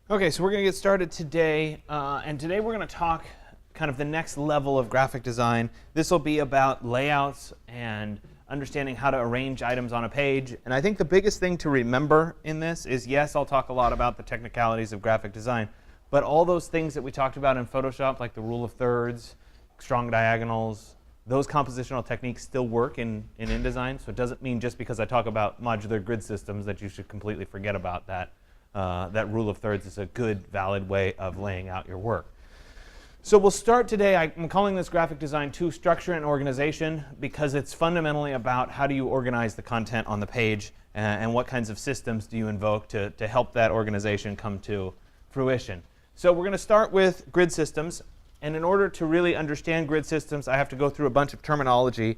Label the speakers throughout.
Speaker 1: Okay, so we're going to get started today, and today we're going to talk kind of the next level of graphic design. This will be about layouts and understanding how to arrange items on a page. And I think the biggest thing to remember in this is, yes, I'll talk a lot about the technicalities of graphic design, but all those things that we talked about in Photoshop, like the rule of thirds, strong diagonals, those compositional techniques still work in InDesign. So it doesn't mean just because I talk about modular grid systems that you should completely forget about that. That rule of thirds is a good, valid way of laying out your work. So we'll start today. I'm calling this graphic design 2, structure and organization, because it's fundamentally about how do you organize the content on the page and what kinds of systems do you invoke to help that organization come to fruition. So we're going to start with grid systems. And in order to really understand grid systems, I have to go through a bunch of terminology,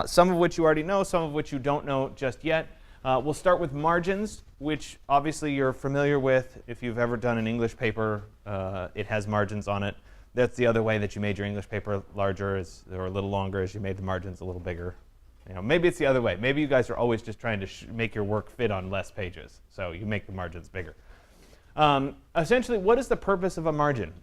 Speaker 1: some of which you already know, some of which you don't know just yet. We'll start with margins, which obviously you're familiar with. If you've ever done an English paper, it has margins on it. That's the other way that you made your English paper larger or a little longer, is you made the margins a little bigger. Maybe it's the other way. Maybe you guys are always just trying to make your work fit on less pages, so you make the margins bigger. Essentially, what is the purpose of a margin?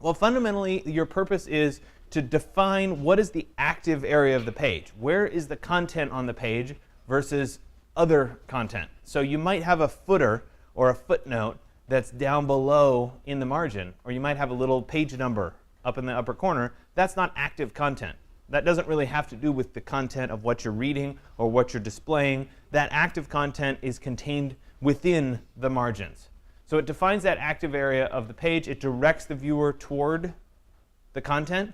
Speaker 1: Well, fundamentally, your purpose is to define what is the active area of the page. Where is the content on the page versus other content? So you might have a footer or a footnote that's down below in the margin, or you might have a little page number up in the upper corner. That's not active content. That doesn't really have to do with the content of what you're reading or what you're displaying. That active content is contained within the margins. So it defines that active area of the page. It directs the viewer toward the content.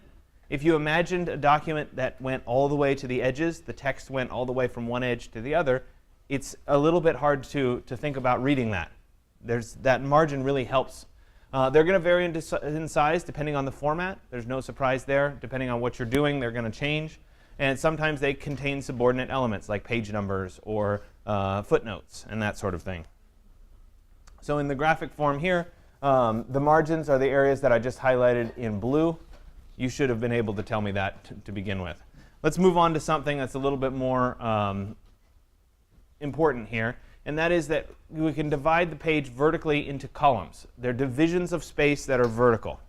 Speaker 1: If you imagined a document that went all the way to the edges, the text went all the way from one edge to the other, it's a little bit hard to think about reading that. That margin really helps. They're going to vary in size depending on the format. There's no surprise there. Depending on what you're doing, they're going to change. And sometimes they contain subordinate elements like page numbers or footnotes and that sort of thing. So in the graphic form here, the margins are the areas that I just highlighted in blue. You should have been able to tell me that to begin with. Let's move on to something that's a little bit more important here, and that is that we can divide the page vertically into columns. They're divisions of space that are vertical.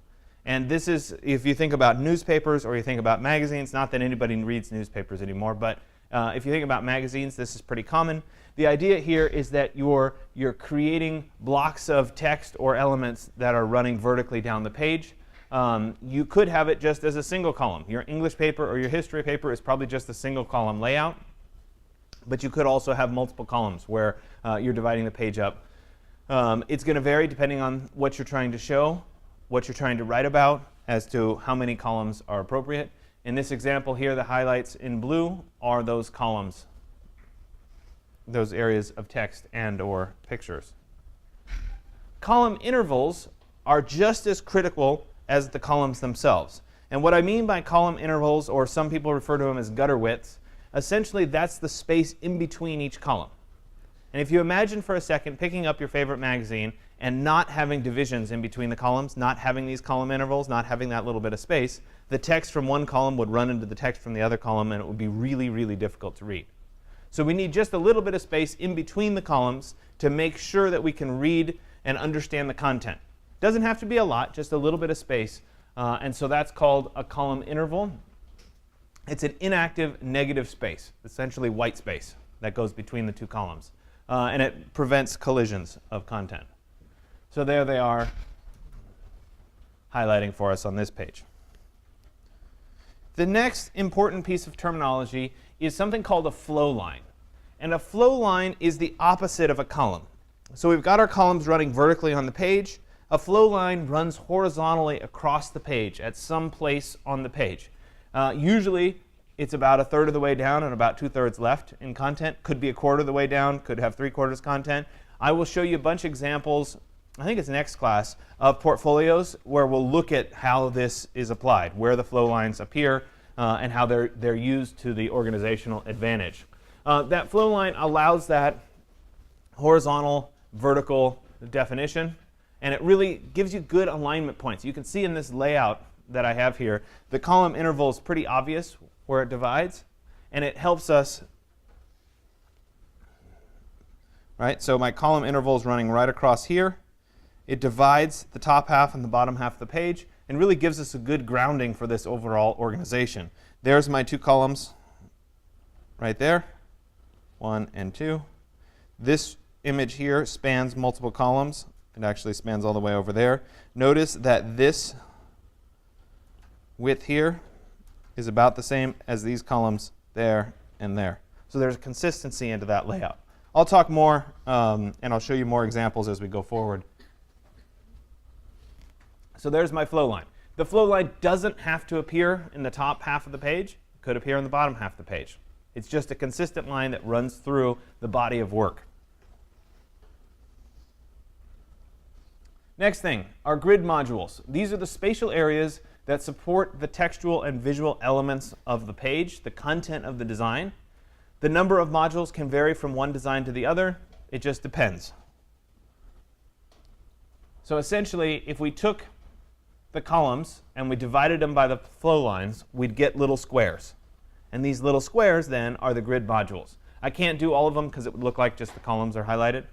Speaker 1: And this is, if you think about newspapers or you think about magazines, not that anybody reads newspapers anymore, but if you think about magazines, this is pretty common. The idea here is that you're creating blocks of text or elements that are running vertically down the page. You could have it just as a single column. Your English paper or your history paper is probably just a single column layout. But you could also have multiple columns where you're dividing the page up. It's going to vary depending on what you're trying to show, what you're trying to write about, as to how many columns are appropriate. In this example here, the highlights in blue are those columns, those areas of text and or pictures. Column intervals are just as critical as the columns themselves. And what I mean by column intervals, or some people refer to them as gutter widths, essentially that's the space in between each column. And if you imagine for a second picking up your favorite magazine and not having divisions in between the columns, not having these column intervals, not having that little bit of space, the text from one column would run into the text from the other column, and it would be really, really difficult to read. So we need just a little bit of space in between the columns to make sure that we can read and understand the content. Doesn't have to be a lot, just a little bit of space. And so that's called a column interval. It's an inactive negative space, essentially white space, that goes between the two columns. And it prevents collisions of content. So there they are, highlighting for us on this page. The next important piece of terminology is something called a flow line. And a flow line is the opposite of a column. So we've got our columns running vertically on the page. A flow line runs horizontally across the page at some place on the page. Usually, it's about a third of the way down and about 2/3 left in content. Could be a quarter of the way down, could have 3/4 content. I will show you a bunch of examples, I think it's next class, of portfolios where we'll look at how this is applied, where the flow lines appear, and how they're used to the organizational advantage. That flow line allows that horizontal, vertical definition, and it really gives you good alignment points. You can see in this layout that I have here, the column interval is pretty obvious where it divides, and it helps us. Right, so my column interval is running right across here, It divides the top half and the bottom half of the page and really gives us a good grounding for this overall organization. There's my 2 columns right there, 1 and 2. This image here spans multiple columns. It actually spans all the way over there. Notice that this width here is about the same as these columns there and there. So there's consistency into that layout. I'll talk more and I'll show you more examples as we go forward. So there's my flow line. The flow line doesn't have to appear in the top half of the page. It could appear in the bottom half of the page. It's just a consistent line that runs through the body of work. Next thing, our grid modules. These are the spatial areas that support the textual and visual elements of the page, the content of the design. The number of modules can vary from one design to the other. It just depends. So essentially, if we took the columns and we divided them by the flow lines, we'd get little squares. And these little squares then are the grid modules. I can't do all of them because it would look like just the columns are highlighted.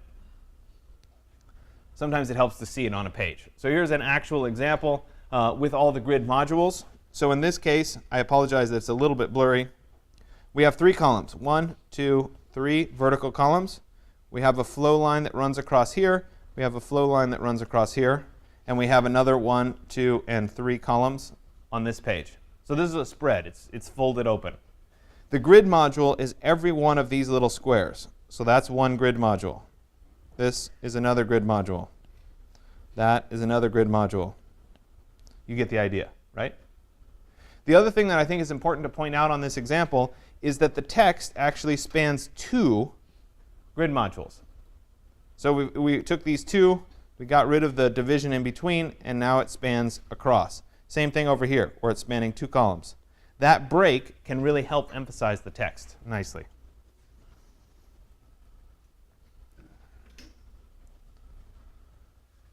Speaker 1: Sometimes it helps to see it on a page. So here's an actual example with all the grid modules. So in this case, I apologize that it's a little bit blurry. We have 3 columns, 1, 2, 3 vertical columns. We have a flow line that runs across here. We have a flow line that runs across here. And we have another 1, 2, and 3 columns on this page. So this is a spread. It's folded open. The grid module is every one of these little squares. So that's one grid module. This is another grid module. That is another grid module. You get the idea, right? The other thing that I think is important to point out on this example is that the text actually spans 2 grid modules. So we took these 2, we got rid of the division in between, and now it spans across. Same thing over here, where it's spanning 2 columns. That break can really help emphasize the text nicely.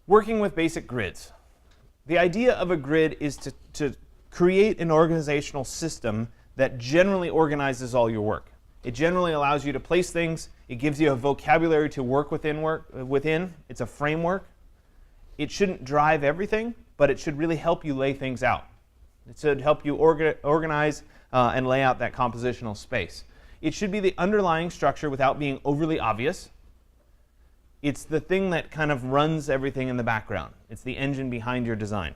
Speaker 1: Working with basic grids. The idea of a grid is to create an organizational system that generally organizes all your work. It generally allows you to place things. It gives you a vocabulary to work within. It's a framework. It shouldn't drive everything, but it should really help you lay things out. It should help you organize and lay out that compositional space. It should be the underlying structure without being overly obvious. It's the thing that kind of runs everything in the background. It's the engine behind your design.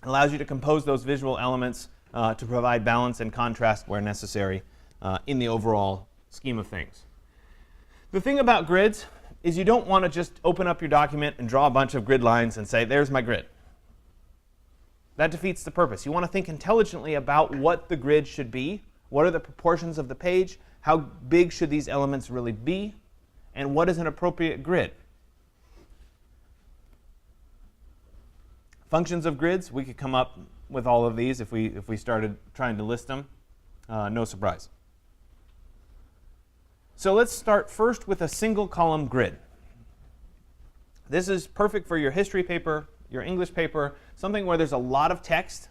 Speaker 1: It allows you to compose those visual elements to provide balance and contrast where necessary in the overall scheme of things. The thing about grids is you don't want to just open up your document and draw a bunch of grid lines and say, there's my grid. That defeats the purpose. You want to think intelligently about what the grid should be, what are the proportions of the page, how big should these elements really be, and what is an appropriate grid. Functions of grids, we could come up with all of these if we started trying to list them. No surprise. So let's start first with a single column grid. This is perfect for your history paper, your English paper, something where there's a lot of text.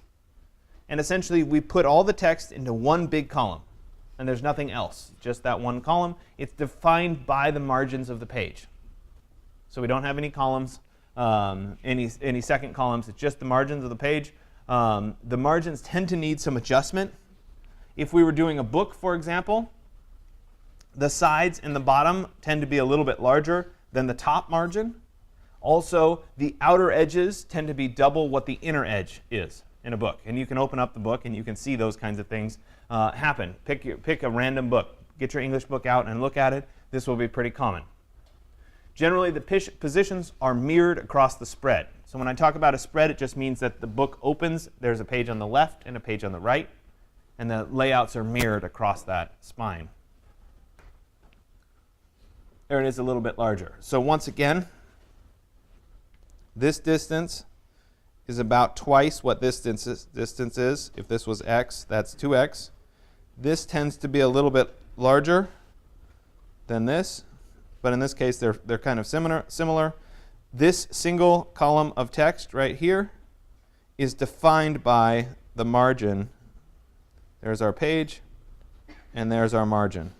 Speaker 1: And essentially, we put all the text into one big column. And there's nothing else, just that one column. It's defined by the margins of the page. So we don't have any columns, any second columns. It's just the margins of the page. The margins tend to need some adjustment. If we were doing a book, for example, the sides and the bottom tend to be a little bit larger than the top margin. Also, the outer edges tend to be double what the inner edge is in a book. And you can open up the book and you can see those kinds of things happen. Pick a random book. Get your English book out and look at it. This will be pretty common. Generally, the positions are mirrored across the spread. So when I talk about a spread, it just means that the book opens. There's a page on the left and a page on the right. And the layouts are mirrored across that spine. There it is a little bit larger. So once again, this distance is about twice what this distance is. If this was x, that's 2x. This tends to be a little bit larger than this, but in this case, they're kind of similar. This single column of text right here is defined by the margin. There's our page, and there's our margin.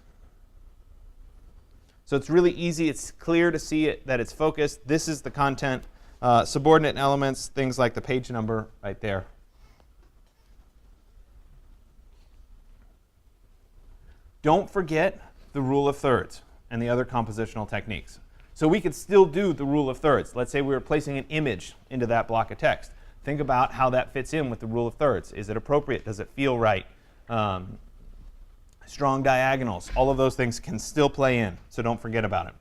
Speaker 1: So it's really easy. It's clear to see that it's focused. This is the content. Subordinate elements, things like the page number right there. Don't forget the rule of thirds and the other compositional techniques. So we could still do the rule of thirds. Let's say we were placing an image into that block of text. Think about how that fits in with the rule of thirds. Is it appropriate? Does it feel right? Strong diagonals. All of those things can still play in, so don't forget about it.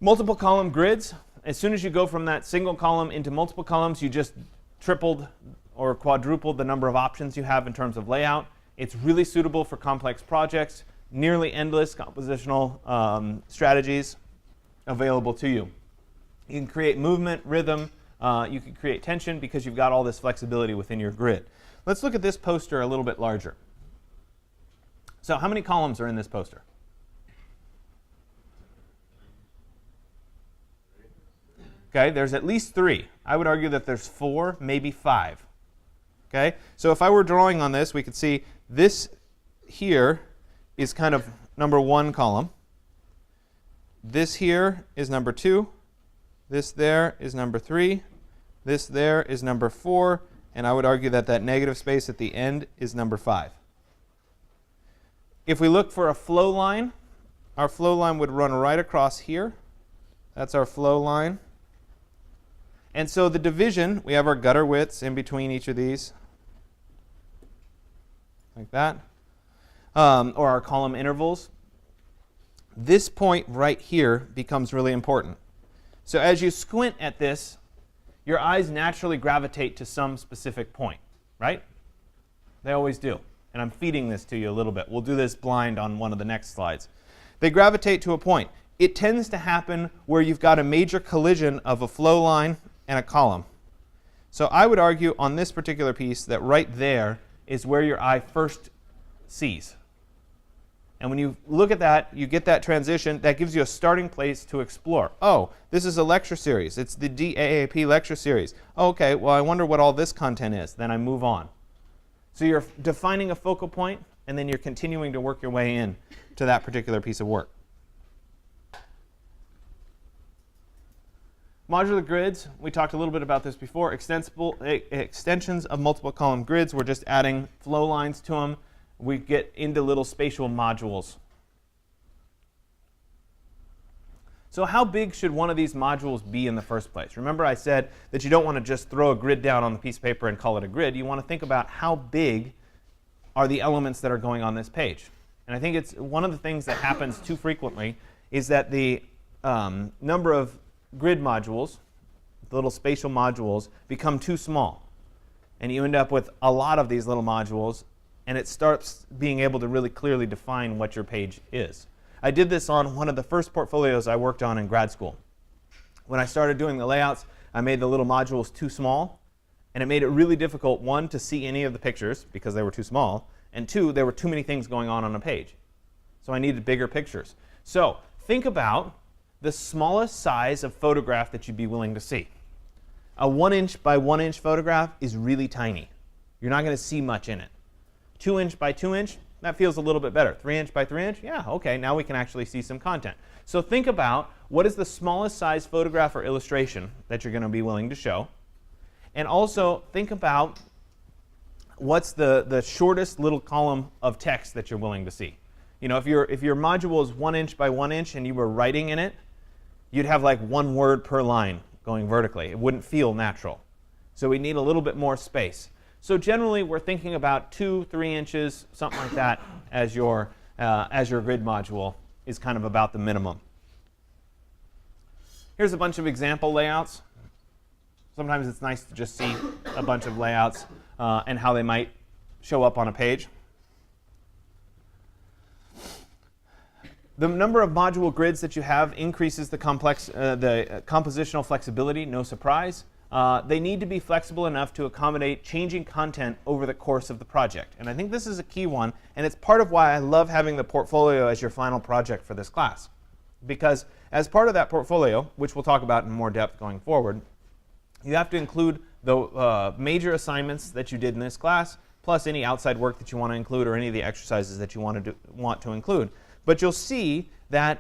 Speaker 1: Multiple column grids. As soon as you go from that single column into multiple columns, you just tripled or quadrupled the number of options you have in terms of layout. It's really suitable for complex projects, nearly endless compositional strategies available to you. You can create movement, rhythm, you can create tension because you've got all this flexibility within your grid. Let's look at this poster a little bit larger. So how many columns are in this poster? Okay, there's at least 3. I would argue that there's 4, maybe 5. Okay, so if I were drawing on this, we could see this here is kind of number 1 column. This here is number 2. This there is number 3. This there is number 4. And I would argue that that negative space at the end is number 5. If we look for a flow line, our flow line would run right across here. That's our flow line. And so the division, we have our gutter widths in between each of these, like that, or our column intervals. This point right here becomes really important. So as you squint at this, your eyes naturally gravitate to some specific point, right? They always do. And I'm feeding this to you a little bit. We'll do this blind on one of the next slides. They gravitate to a point. It tends to happen where you've got a major collision of a flow line and a column. So I would argue on this particular piece that right there is where your eye first sees. And when you look at that, you get that transition. That gives you a starting place to explore. Oh, this is a lecture series. It's the DAAP lecture series. Oh, okay, well, I wonder what all this content is. Then I move on. So you're defining a focal point, and then you're continuing to work your way in to that particular piece of work. Modular grids, we talked a little bit about this before. Extensions of multiple column grids, we're just adding flow lines to them. We get into little spatial modules. So how big should one of these modules be in the first place? Remember I said that you don't want to just throw a grid down on the piece of paper and call it a grid. You want to think about how big are the elements that are going on this page. And I think it's one of the things that happens too frequently is that the number of grid modules, the little spatial modules, become too small. And you end up with a lot of these little modules, and it starts being able to really clearly define what your page is. I did this on one of the first portfolios I worked on in grad school. When I started doing the layouts, I made the little modules too small, and it made it really difficult, 1, to see any of the pictures because they were too small, and 2, there were too many things going on a page. So I needed bigger pictures. So think about the smallest size of photograph that you'd be willing to see. A 1-inch by 1-inch photograph is really tiny. You're not going to see much in it. 2-inch by 2-inch, that feels a little bit better. 3-inch by 3-inch, yeah, okay, now we can actually see some content. So think about what is the smallest size photograph or illustration that you're going to be willing to show. And also think about what's the shortest little column of text that you're willing to see. You know, if your module is 1-inch by 1-inch and you were writing in it, you'd have like 1 word per line going vertically. It wouldn't feel natural. So we need a little bit more space. So generally, we're thinking about 2-3 inches, something like that, as your grid module is kind of about the minimum. Here's a bunch of example layouts. Sometimes it's nice to just see a bunch of layouts and how they might show up on a page. The number of module grids that you have increases the compositional flexibility, no surprise. They need to be flexible enough to accommodate changing content over the course of the project. And I think this is a key one, and it's part of why I love having the portfolio as your final project for this class. Because as part of that portfolio, which we'll talk about in more depth going forward, you have to include the major assignments that you did in this class, plus any outside work that you want to include or any of the exercises that you want to include. But you'll see that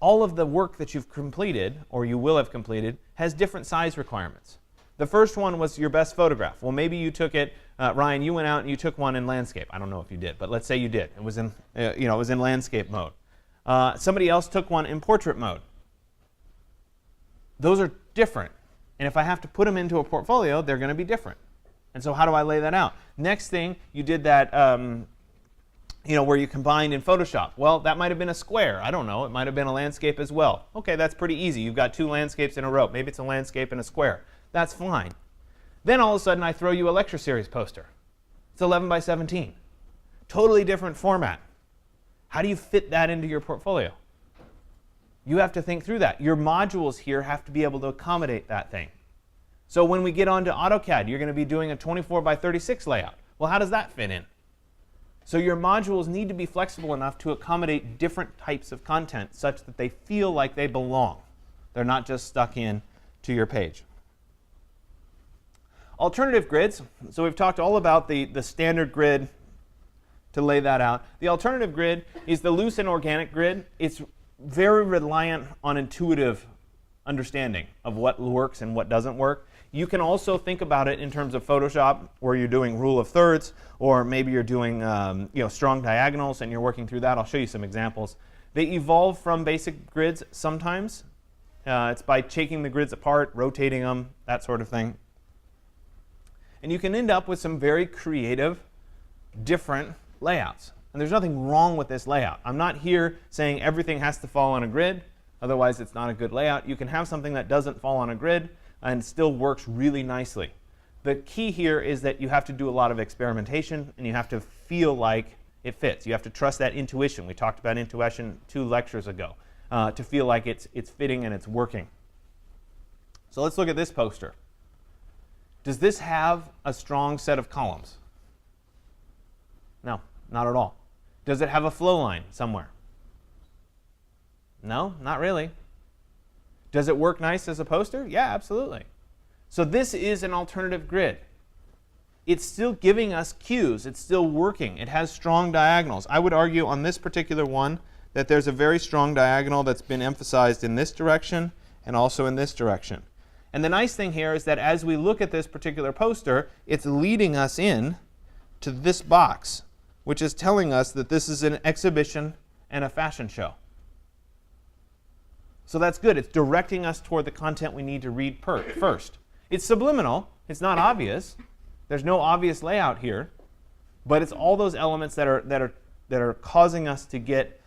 Speaker 1: all of the work that you've completed, or you will have completed, has different size requirements. The first one was your best photograph. Well, maybe you took it, Ryan, you went out and you took one in landscape. I don't know if you did, but let's say you did. It was in, it was in landscape mode. Somebody else took one in portrait mode. Those are different. And if I have to put them into a portfolio, they're going to be different. And so how do I lay that out? Next thing, you did that, where you combined in Photoshop. Well, that might have been a square. I don't know. It might have been a landscape as well. OK, that's pretty easy. You've got two landscapes in a row. Maybe it's a landscape and a square. That's fine. Then all of a sudden, I throw you a lecture series poster. It's 11 by 17. Totally different format. How do you fit that into your portfolio? You have to think through that. Your modules here have to be able to accommodate that thing. So when we get onto AutoCAD, you're going to be doing a 24 by 36 layout. Well, how does that fit in? So your modules need to be flexible enough to accommodate different types of content such that they feel like they belong. They're not just stuck in to your page. Alternative grids. So we've talked all about the standard grid to lay that out. The alternative grid is the loose and organic grid. It's very reliant on intuitive understanding of what works and what doesn't work. You can also think about it in terms of Photoshop, where you're doing rule of thirds, or maybe you're doing strong diagonals and you're working through that. I'll show you some examples. They evolve from basic grids sometimes. It's by taking the grids apart, rotating them, that sort of thing. And you can end up with some very creative, different layouts. And there's nothing wrong with this layout. I'm not here saying everything has to fall on a grid. Otherwise, it's not a good layout. You can have something that doesn't fall on a grid and still works really nicely. The key here is that you have to do a lot of experimentation, and you have to feel like it fits. You have to trust that intuition. We talked about intuition 2 lectures ago, to feel like it's fitting and it's working. So let's look at this poster. Does this have a strong set of columns? No, not at all. Does it have a flow line somewhere? No, not really. Does it work nice as a poster? Yeah, absolutely. So this is an alternative grid. It's still giving us cues. It's still working. It has strong diagonals. I would argue on this particular one that there's a very strong diagonal that's been emphasized in this direction and also in this direction. And the nice thing here is that as we look at this particular poster, it's leading us in to this box, which is telling us that this is an exhibition and a fashion show. So that's good. It's directing us toward the content we need to read first. It's subliminal. It's not obvious. There's no obvious layout here. But it's all those elements that are causing us to get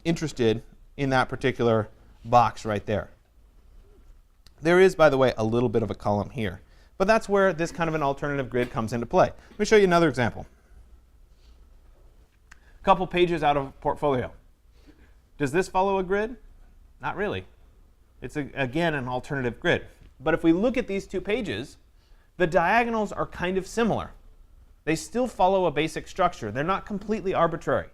Speaker 1: interested in that particular box right there. There is, by the way, a little bit of a column here. But that's where this kind of an alternative grid comes into play. Let me show you another example. A couple pages out of portfolio. Does this follow a grid? Not really. It's, again, an alternative grid. But if we look at these 2 pages, the diagonals are kind of similar. They still follow a basic structure. They're not completely arbitrary.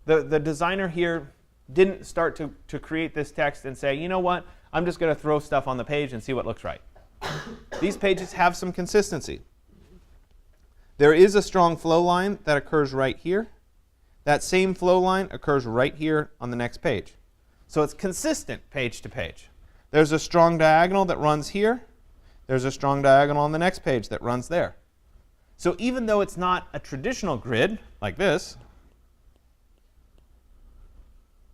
Speaker 1: The designer here didn't start to create this text and say, you know what, I'm just going to throw stuff on the page and see what looks right. These pages have some consistency. There is a strong flow line that occurs right here. That same flow line occurs right here on the next page. So it's consistent page to page. There's a strong diagonal that runs here. There's a strong diagonal on the next page that runs there. So even though it's not a traditional grid like this,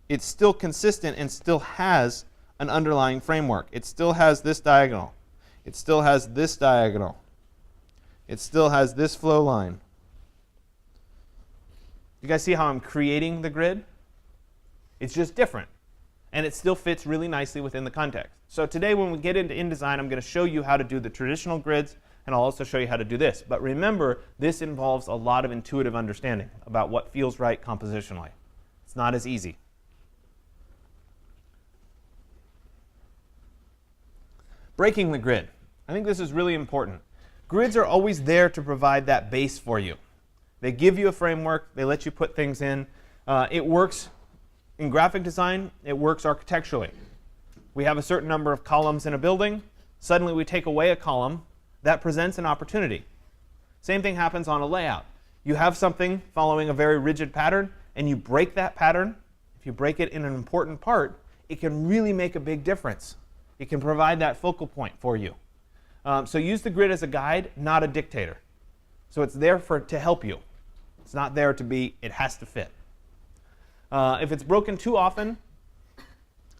Speaker 1: it's still consistent and still has an underlying framework. It still has this diagonal. It still has this diagonal. It still has this flow line. You guys see how I'm creating the grid? It's just different. And it still fits really nicely within the context. So today when we get into InDesign, I'm going to show you how to do the traditional grids, and I'll also show you how to do this. But remember, this involves a lot of intuitive understanding about what feels right compositionally. It's not as easy. Breaking the grid. I think this is really important. Grids are always there to provide that base for you. They give you a framework. They let you put things in. It works in graphic design. It works architecturally. We have a certain number of columns in a building. Suddenly we take away a column. That presents an opportunity. Same thing happens on a layout. You have something following a very rigid pattern, and you break that pattern. if you break it in an important part, it can really make a big difference. It can provide that focal point for you. So use the grid as a guide, not a dictator. So it's there to help you. It's not there to be, it has to fit. If it's broken too often,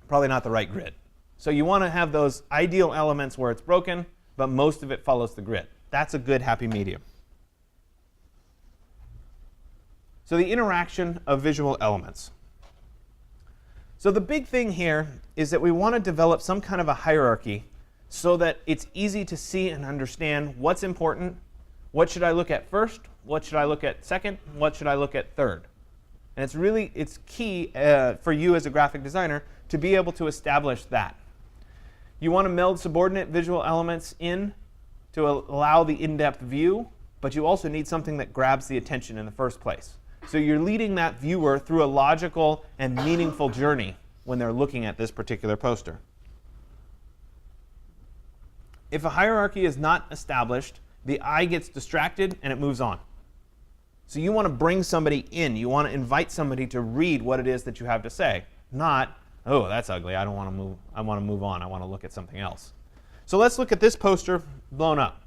Speaker 1: probably not the right grid. So you want to have those ideal elements where it's broken, but most of it follows the grid. That's a good happy medium. So the interaction of visual elements. So the big thing here is that we want to develop some kind of a hierarchy so that it's easy to see and understand what's important, what should I look at first, what should I look at second, what should I look at third. And it's key for you as a graphic designer to be able to establish that. You want to meld subordinate visual elements in to allow the in-depth view, but you also need something that grabs the attention in the first place. So you're leading that viewer through a logical and meaningful journey when they're looking at this particular poster. If a hierarchy is not established, the eye gets distracted and it moves on. So you want to bring somebody in. You want to invite somebody to read what it is that you have to say, not, oh, that's ugly. I don't want to move. I want to move on. I want to look at something else. So let's look at this poster blown up.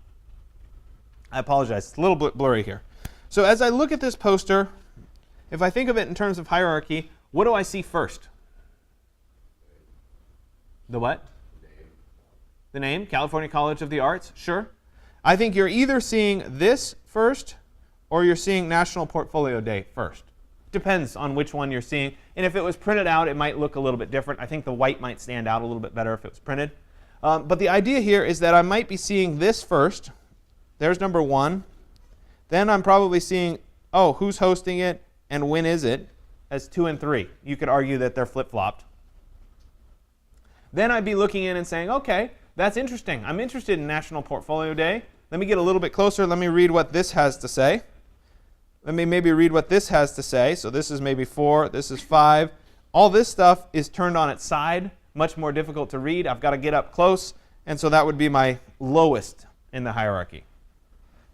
Speaker 1: I apologize. It's a little bit blurry here. So as I look at this poster, if I think of it in terms of hierarchy, what do I see first? The what? The name, California College of the Arts, sure. I think you're either seeing this first or you're seeing National Portfolio Day first. Depends on which one you're seeing. And if it was printed out, it might look a little bit different. I think the white might stand out a little bit better if it was printed. But the idea here is that I might be seeing this first. There's number 1. Then I'm probably seeing, oh, who's hosting it and when is it, as 2 and 3. You could argue that they're flip-flopped. Then I'd be looking in and saying, OK, that's interesting. I'm interested in National Portfolio Day. Let me get a little bit closer. Let me read what this has to say. Let me maybe read what this has to say. So this is maybe 4. This is 5. All this stuff is turned on its side, much more difficult to read. I've got to get up close. And so that would be my lowest in the hierarchy.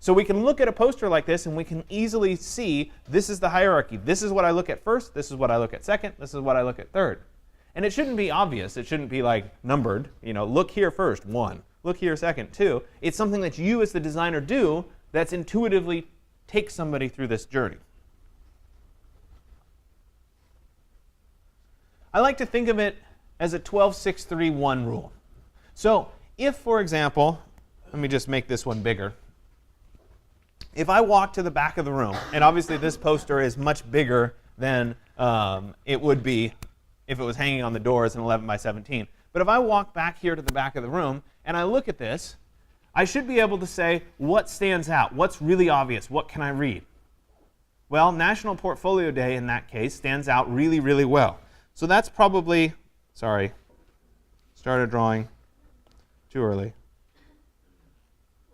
Speaker 1: So we can look at a poster like this and we can easily see this is the hierarchy. This is what I look at first. This is what I look at second. This is what I look at third. And it shouldn't be obvious. It shouldn't be like numbered. You know, look here first, 1. Look here second, 2. It's something that you as the designer do that's intuitively takes somebody through this journey. I like to think of it as a 12-6-3-1 rule. So if, for example, let me just make this one bigger. If I walk to the back of the room, and obviously this poster is much bigger than it would be if it was hanging on the door as an 11 by 17. But if I walk back here to the back of the room and I look at this, I should be able to say what stands out, what's really obvious, what can I read? Well, National Portfolio Day in that case stands out really, really well. So that's probably, sorry, started drawing too early.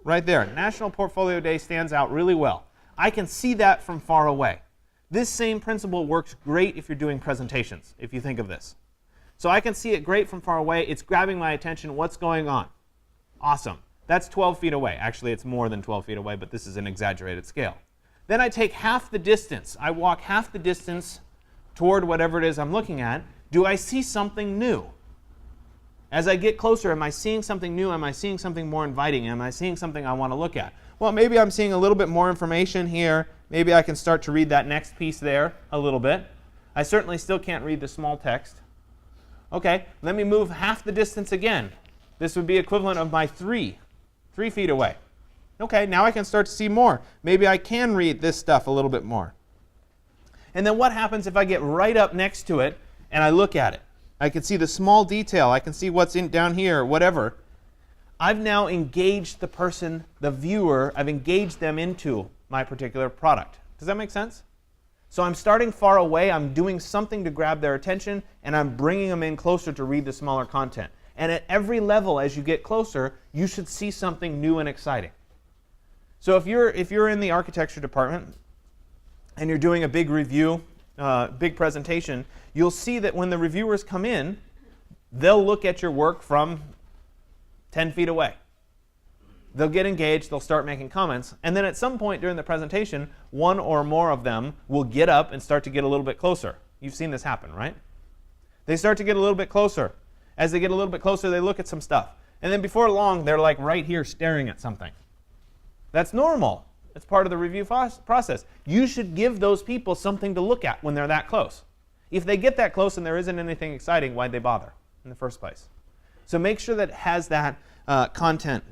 Speaker 1: Right there, National Portfolio Day stands out really well. I can see that from far away. This same principle works great if you're doing presentations, if you think of this. So I can see it great from far away. It's grabbing my attention. What's going on? Awesome. That's 12 feet away. Actually, it's more than 12 feet away, but this is an exaggerated scale. Then I take half the distance. I walk half the distance toward whatever it is I'm looking at. Do I see something new? As I get closer, am I seeing something new? Am I seeing something more inviting? Am I seeing something I want to look at? Well, maybe I'm seeing a little bit more information here. Maybe I can start to read that next piece there a little bit. I certainly still can't read the small text. OK, let me move half the distance again. This would be equivalent of my 3 feet away. OK, now I can start to see more. Maybe I can read this stuff a little bit more. And then what happens if I get right up next to it and I look at it? I can see the small detail. I can see what's down here, whatever. I've now engaged the person, the viewer. I've engaged them into my particular product. Does that make sense? So I'm starting far away. I'm doing something to grab their attention, and I'm bringing them in closer to read the smaller content. And at every level, as you get closer, you should see something new and exciting. So if you're in the architecture department and you're doing a big review, big presentation, you'll see that when the reviewers come in, they'll look at your work from 10 feet away. They'll get engaged, they'll start making comments, and then at some point during the presentation, one or more of them will get up and start to get a little bit closer. You've seen this happen, right? They start to get a little bit closer. As they get a little bit closer, they look at some stuff. And then before long, they're like right here staring at something. That's normal. It's part of the review process. You should give those people something to look at when they're that close. If they get that close and there isn't anything exciting, why'd they bother in the first place? So make sure that it has that content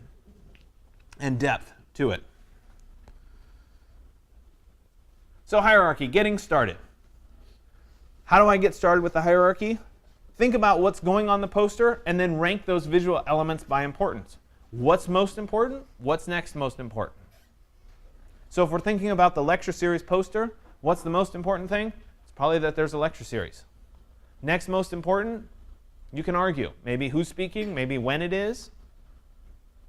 Speaker 1: and depth to it. So hierarchy, getting started. How do I get started with the hierarchy? Think about what's going on the poster and then rank those visual elements by importance. What's most important? What's next most important? So if we're thinking about the lecture series poster, what's the most important thing? It's probably that there's a lecture series. Next most important, you can argue. Maybe who's speaking, maybe when it is.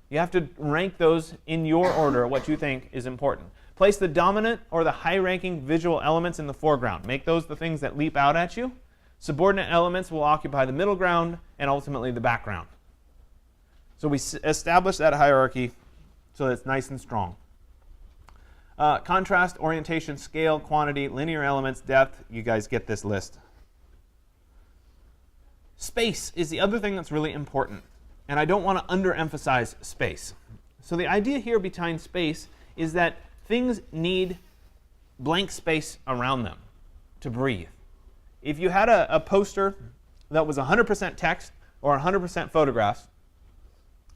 Speaker 1: You have to rank those in your order, what you think is important. Place the dominant or the high-ranking visual elements in the foreground. Make those the things that leap out at you. Subordinate elements will occupy the middle ground and ultimately the background. So we establish that hierarchy so that it's nice and strong. Contrast, orientation, scale, quantity, linear elements, depth. You guys get this list. Space is the other thing that's really important. And I don't want to underemphasize space. So the idea here behind space is that things need blank space around them to breathe. If you had a poster that was 100% text or 100% photographs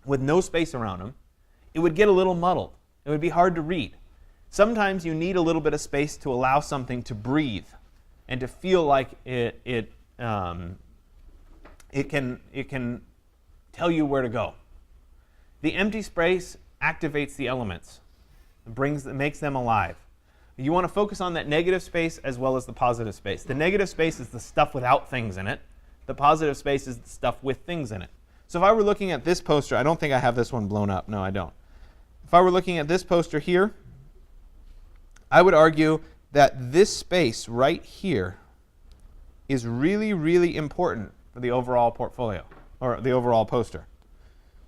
Speaker 1: with no space around them, it would get a little muddled. It would be hard to read. Sometimes you need a little bit of space to allow something to breathe and to feel like it can tell you where to go. The empty space activates the elements. It makes them alive. You want to focus on that negative space as well as the positive space. The negative space is the stuff without things in it. The positive space is the stuff with things in it. So if I were looking at this poster, I don't think I have this one blown up. No, I don't. If I were looking at this poster here, I would argue that this space right here is really, really important for the overall portfolio, or the overall poster.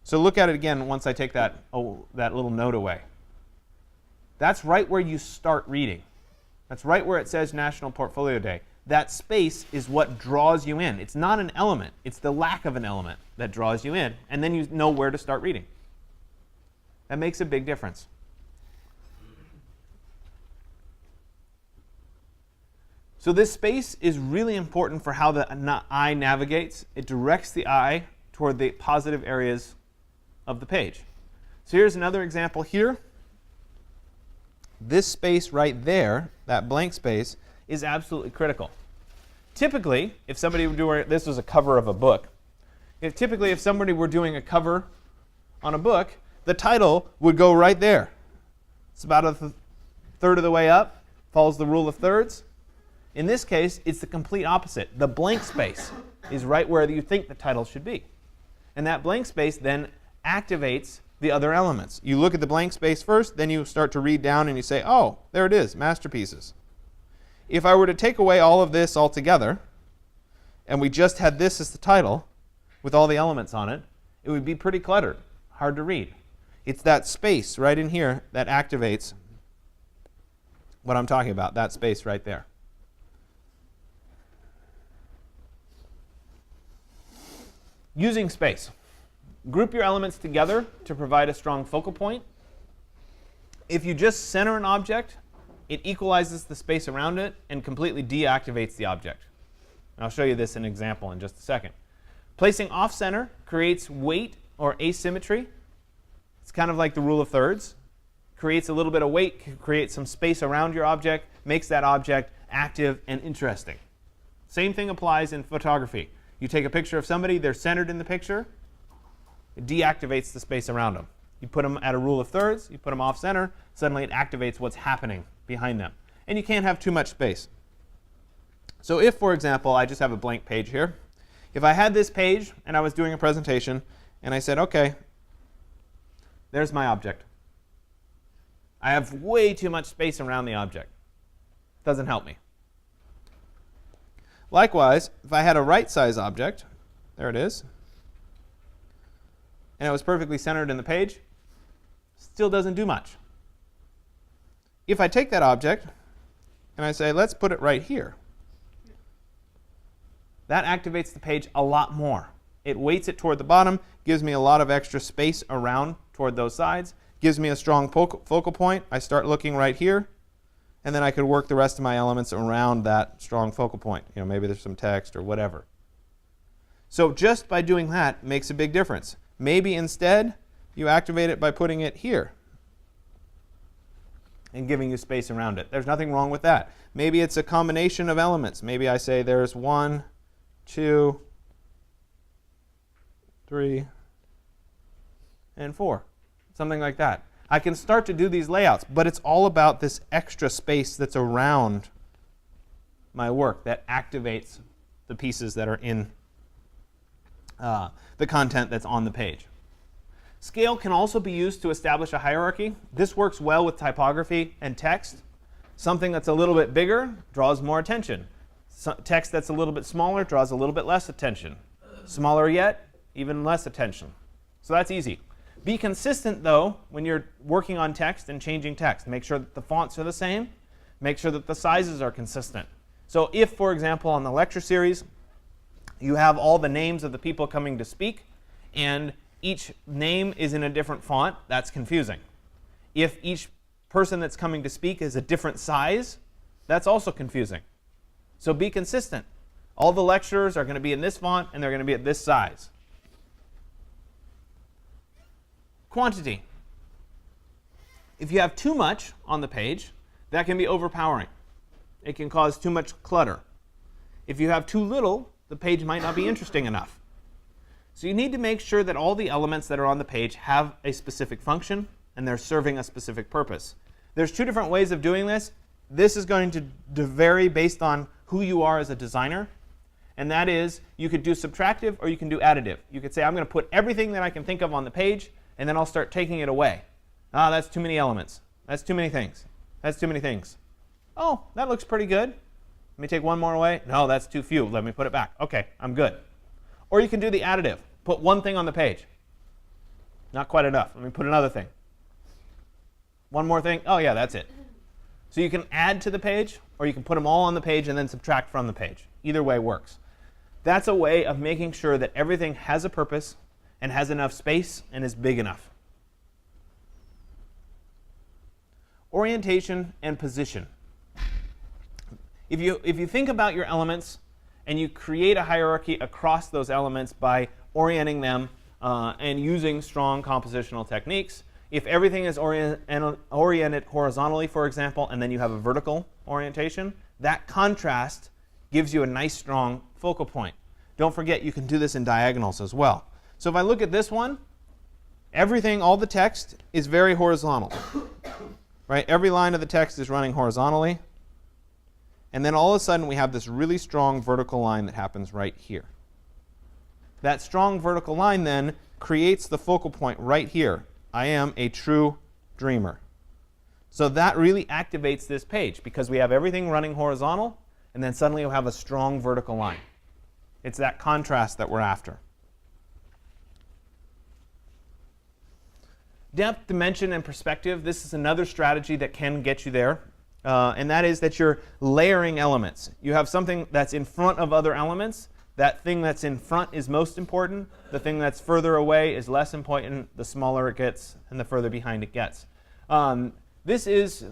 Speaker 1: So look at it again once I take that little note away. That's right where you start reading. That's right where it says National Portfolio Day. That space is what draws you in. It's not an element. It's the lack of an element that draws you in. And then you know where to start reading. That makes a big difference. So this space is really important for how the eye navigates. It directs the eye toward the positive areas of the page. So here's another example here. This space right there, that blank space, is absolutely critical. Typically, if somebody were doing, this was a cover of a book. Typically, if somebody were doing a cover on a book, the title would go right there. It's about a third of the way up, follows the rule of thirds. In this case, it's the complete opposite. The blank space is right where you think the title should be. And that blank space then activates the other elements. You look at the blank space first, then you start to read down and you say, oh, there it is, masterpieces. If I were to take away all of this altogether, and we just had this as the title with all the elements on it, it would be pretty cluttered, hard to read. It's that space right in here that activates what I'm talking about, that space right there. Using space. Group your elements together to provide a strong focal point. If you just center an object, it equalizes the space around it and completely deactivates the object. And I'll show you this in an example in just a second. Placing off-center creates weight or asymmetry. It's kind of like the rule of thirds. Creates a little bit of weight, creates some space around your object, makes that object active and interesting. Same thing applies in photography. You take a picture of somebody, they're centered in the picture, it deactivates the space around them. You put them at a rule of thirds, you put them off-center, suddenly it activates what's happening behind them. And you can't have too much space. So if, for example, I just have a blank page here, if I had this page and I was doing a presentation and I said, OK, there's my object. I have way too much space around the object. Doesn't help me. Likewise, if I had a right size object, there it is, and it was perfectly centered in the page, still doesn't do much. If I take that object and I say, let's put it right here, that activates the page a lot more. It weights it toward the bottom, gives me a lot of extra space around toward those sides, gives me a strong focal point. I start looking right here, and then I could work the rest of my elements around that strong focal point. You know, maybe there's some text or whatever. So just by doing that makes a big difference. Maybe instead you activate it by putting it here and giving you space around it. There's nothing wrong with that. Maybe it's a combination of elements. Maybe I say there's 1, 2, 3, and 4. Something like that. I can start to do these layouts, but it's all about this extra space that's around my work that activates the pieces that are in the content that's on the page. Scale can also be used to establish a hierarchy. This works well with typography and text. Something that's a little bit bigger draws more attention. Text that's a little bit smaller draws a little bit less attention. Smaller yet, even less attention. So that's easy. Be consistent, though, when you're working on text and changing text. Make sure that the fonts are the same. Make sure that the sizes are consistent. So if, for example, on the lecture series, you have all the names of the people coming to speak, and each name is in a different font, that's confusing. If each person that's coming to speak is a different size, that's also confusing. So be consistent. All the lecturers are going to be in this font, and they're going to be at this size. Quantity. If you have too much on the page, that can be overpowering. It can cause too much clutter. If you have too little, the page might not be interesting enough. So you need to make sure that all the elements that are on the page have a specific function and they're serving a specific purpose. There's two different ways of doing this. This is going to vary based on who you are as a designer. And that is, you could do subtractive or you can do additive. You could say, I'm going to put everything that I can think of on the page, and then I'll start taking it away. Ah, that's too many elements. That's too many things. That's too many things. Oh, that looks pretty good. Let me take one more away. No, that's too few. Let me put it back. OK, I'm good. Or you can do the additive. Put one thing on the page. Not quite enough. Let me put another thing. One more thing. Oh, yeah, that's it. So you can add to the page, or you can put them all on the page and then subtract from the page. Either way works. That's a way of making sure that everything has a purpose and has enough space and is big enough. Orientation and position. If you think about your elements and you create a hierarchy across those elements by orienting them and using strong compositional techniques, if everything is oriented horizontally, for example, and then you have a vertical orientation, that contrast gives you a nice, strong focal point. Don't forget, you can do this in diagonals as well. So if I look at this one, everything, all the text is very horizontal. Right? Every line of the text is running horizontally. And then all of a sudden, we have this really strong vertical line that happens right here. That strong vertical line then creates the focal point right here. I am a true dreamer. So that really activates this page because we have everything running horizontal, and then suddenly we'll have a strong vertical line. It's that contrast that we're after. Depth, dimension, and perspective. This is another strategy that can get you there. And that is that you're layering elements. You have something that's in front of other elements. That thing that's in front is most important. The thing that's further away is less important. The smaller it gets and the further behind it gets. This is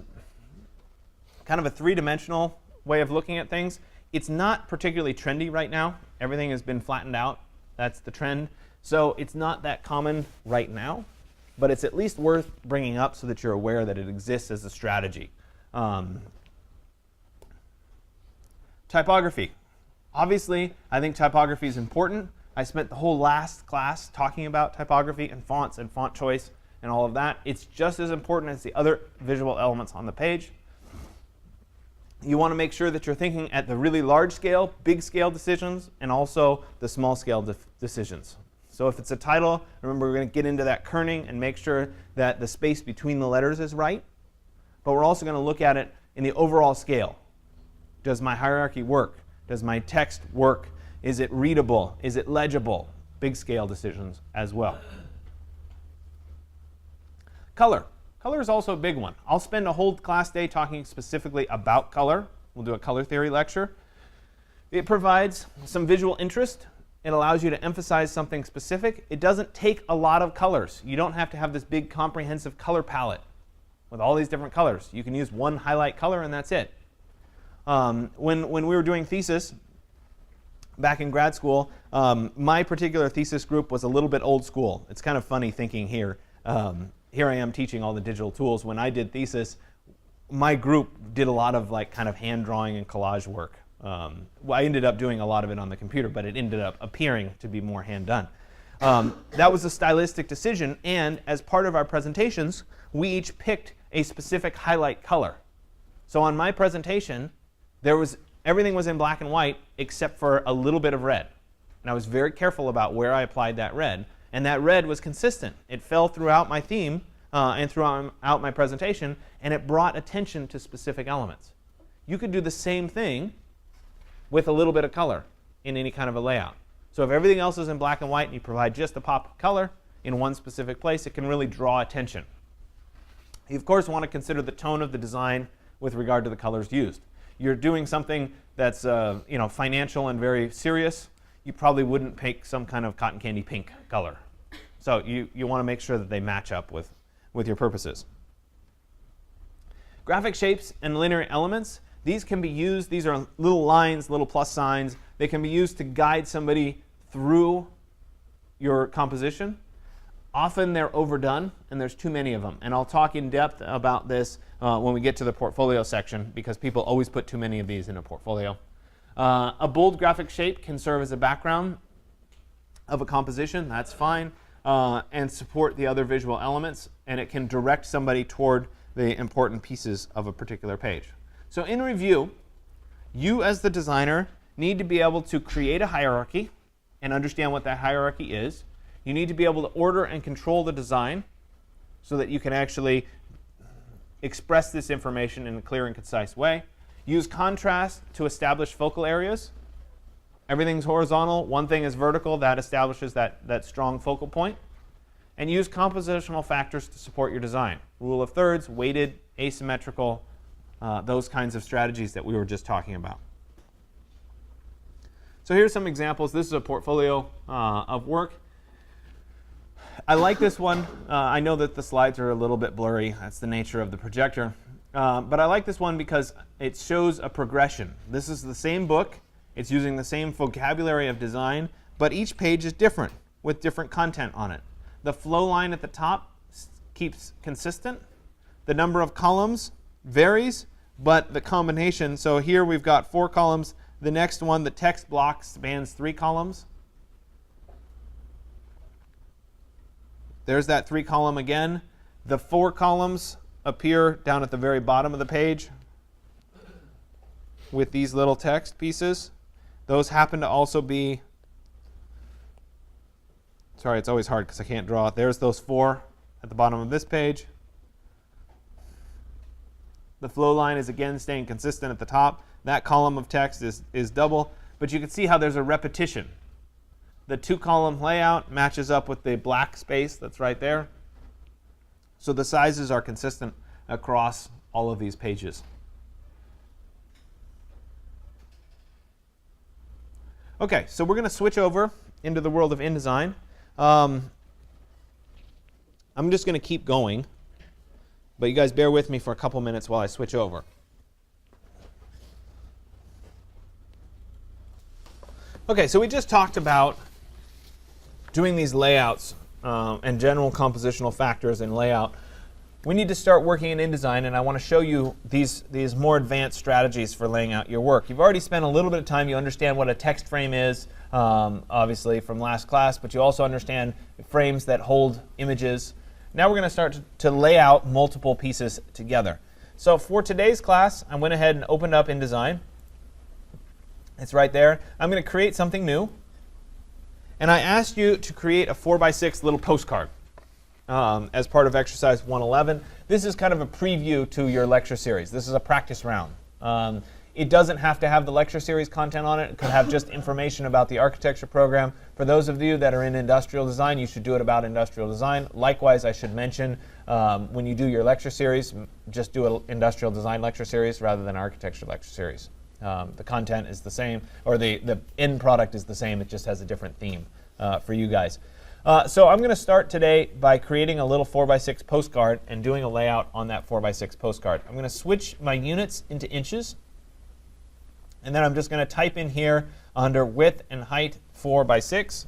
Speaker 1: kind of a three-dimensional way of looking at things. It's not particularly trendy right now. Everything has been flattened out. That's the trend. So it's not that common right now. But it's at least worth bringing up so that you're aware that it exists as a strategy. Typography. Obviously, I think typography is important. I spent the whole last class talking about typography and fonts and font choice and all of that. It's just as important as the other visual elements on the page. You want to make sure that you're thinking at the really large scale, big scale decisions, and also the small scale decisions. So if it's a title, remember we're going to get into that kerning and make sure that the space between the letters is right. But we're also going to look at it in the overall scale. Does my hierarchy work? Does my text work? Is it readable? Is it legible? Big scale decisions as well. Color. Color is also a big one. I'll spend a whole class day talking specifically about color. We'll do a color theory lecture. It provides some visual interest. It allows you to emphasize something specific. It doesn't take a lot of colors. You don't have to have this big comprehensive color palette with all these different colors. You can use one highlight color and that's it. When we were doing thesis back in grad school, my particular thesis group was a little bit old school. It's kind of funny thinking here. Here I am teaching all the digital tools. When I did thesis, my group did a lot of like kind of hand drawing and collage work. Well, I ended up doing a lot of it on the computer, but it ended up appearing to be more hand done. That was a stylistic decision, and as part of our presentations, we each picked a specific highlight color. So on my presentation, everything was in black and white except for a little bit of red. And I was very careful about where I applied that red, and that red was consistent. It fell throughout my theme and throughout my presentation, and it brought attention to specific elements. You could do the same thing with a little bit of color in any kind of a layout. So if everything else is in black and white and you provide just a pop of color in one specific place, it can really draw attention. You, of course, want to consider the tone of the design with regard to the colors used. You're doing something that's financial and very serious, you probably wouldn't pick some kind of cotton candy pink color. So you want to make sure that they match up with your purposes. Graphic shapes and linear elements. These can be used, these are little lines, little plus signs. They can be used to guide somebody through your composition. Often they're overdone, and there's too many of them. And I'll talk in depth about this when we get to the portfolio section, because people always put too many of these in a portfolio. A bold graphic shape can serve as a background of a composition, that's fine, and support the other visual elements, and it can direct somebody toward the important pieces of a particular page. So in review, you as the designer need to be able to create a hierarchy and understand what that hierarchy is. You need to be able to order and control the design so that you can actually express this information in a clear and concise way. Use contrast to establish focal areas. Everything's horizontal, one thing is vertical, that establishes that strong focal point. And use compositional factors to support your design. Rule of thirds, weighted, asymmetrical, those kinds of strategies that we were just talking about. So here's some examples. This is a portfolio of work. I like this one. I know that the slides are a little bit blurry. That's the nature of the projector. But I like this one because it shows a progression. This is the same book. It's using the same vocabulary of design, but each page is different with different content on it. The flow line at the top keeps consistent. The number of columns varies, but the combination, so here we've got 4 columns. The next one, the text block, spans 3 columns. There's that 3 column again. The 4 columns appear down at the very bottom of the page with these little text pieces. Those happen to also be, sorry, it's always hard because I can't draw. There's those 4 at the bottom of this page. The flow line is again staying consistent at the top. That column of text is double, but you can see how there's a repetition. The 2-column layout matches up with the black space that's right there. So the sizes are consistent across all of these pages. Okay, so we're going to switch over into the world of InDesign. I'm just going to keep going, but you guys bear with me for a couple minutes while I switch over. Okay, so we just talked about doing these layouts and general compositional factors in layout. We need to start working in InDesign, and I want to show you these more advanced strategies for laying out your work. You've already spent a little bit of time. You understand what a text frame is, obviously, from last class, but you also understand frames that hold images. Now we're going to start to lay out multiple pieces together. So for today's class, I went ahead and opened up InDesign. It's right there. I'm going to create something new. And I asked you to create a 4x6 little postcard as part of exercise 111. This is kind of a preview to your lecture series. This is a practice round. It doesn't have to have the lecture series content on it. It could have just information about the architecture program. For those of you that are in industrial design, you should do it about industrial design. Likewise, I should mention when you do your lecture series, just do an industrial design lecture series rather than architecture lecture series. The content is the same, or the end product is the same. It just has a different theme for you guys. So I'm going to start today by creating a little 4x6 postcard and doing a layout on that 4x6 postcard. I'm going to switch my units into inches, and then I'm just going to type in here under width and height 4x6.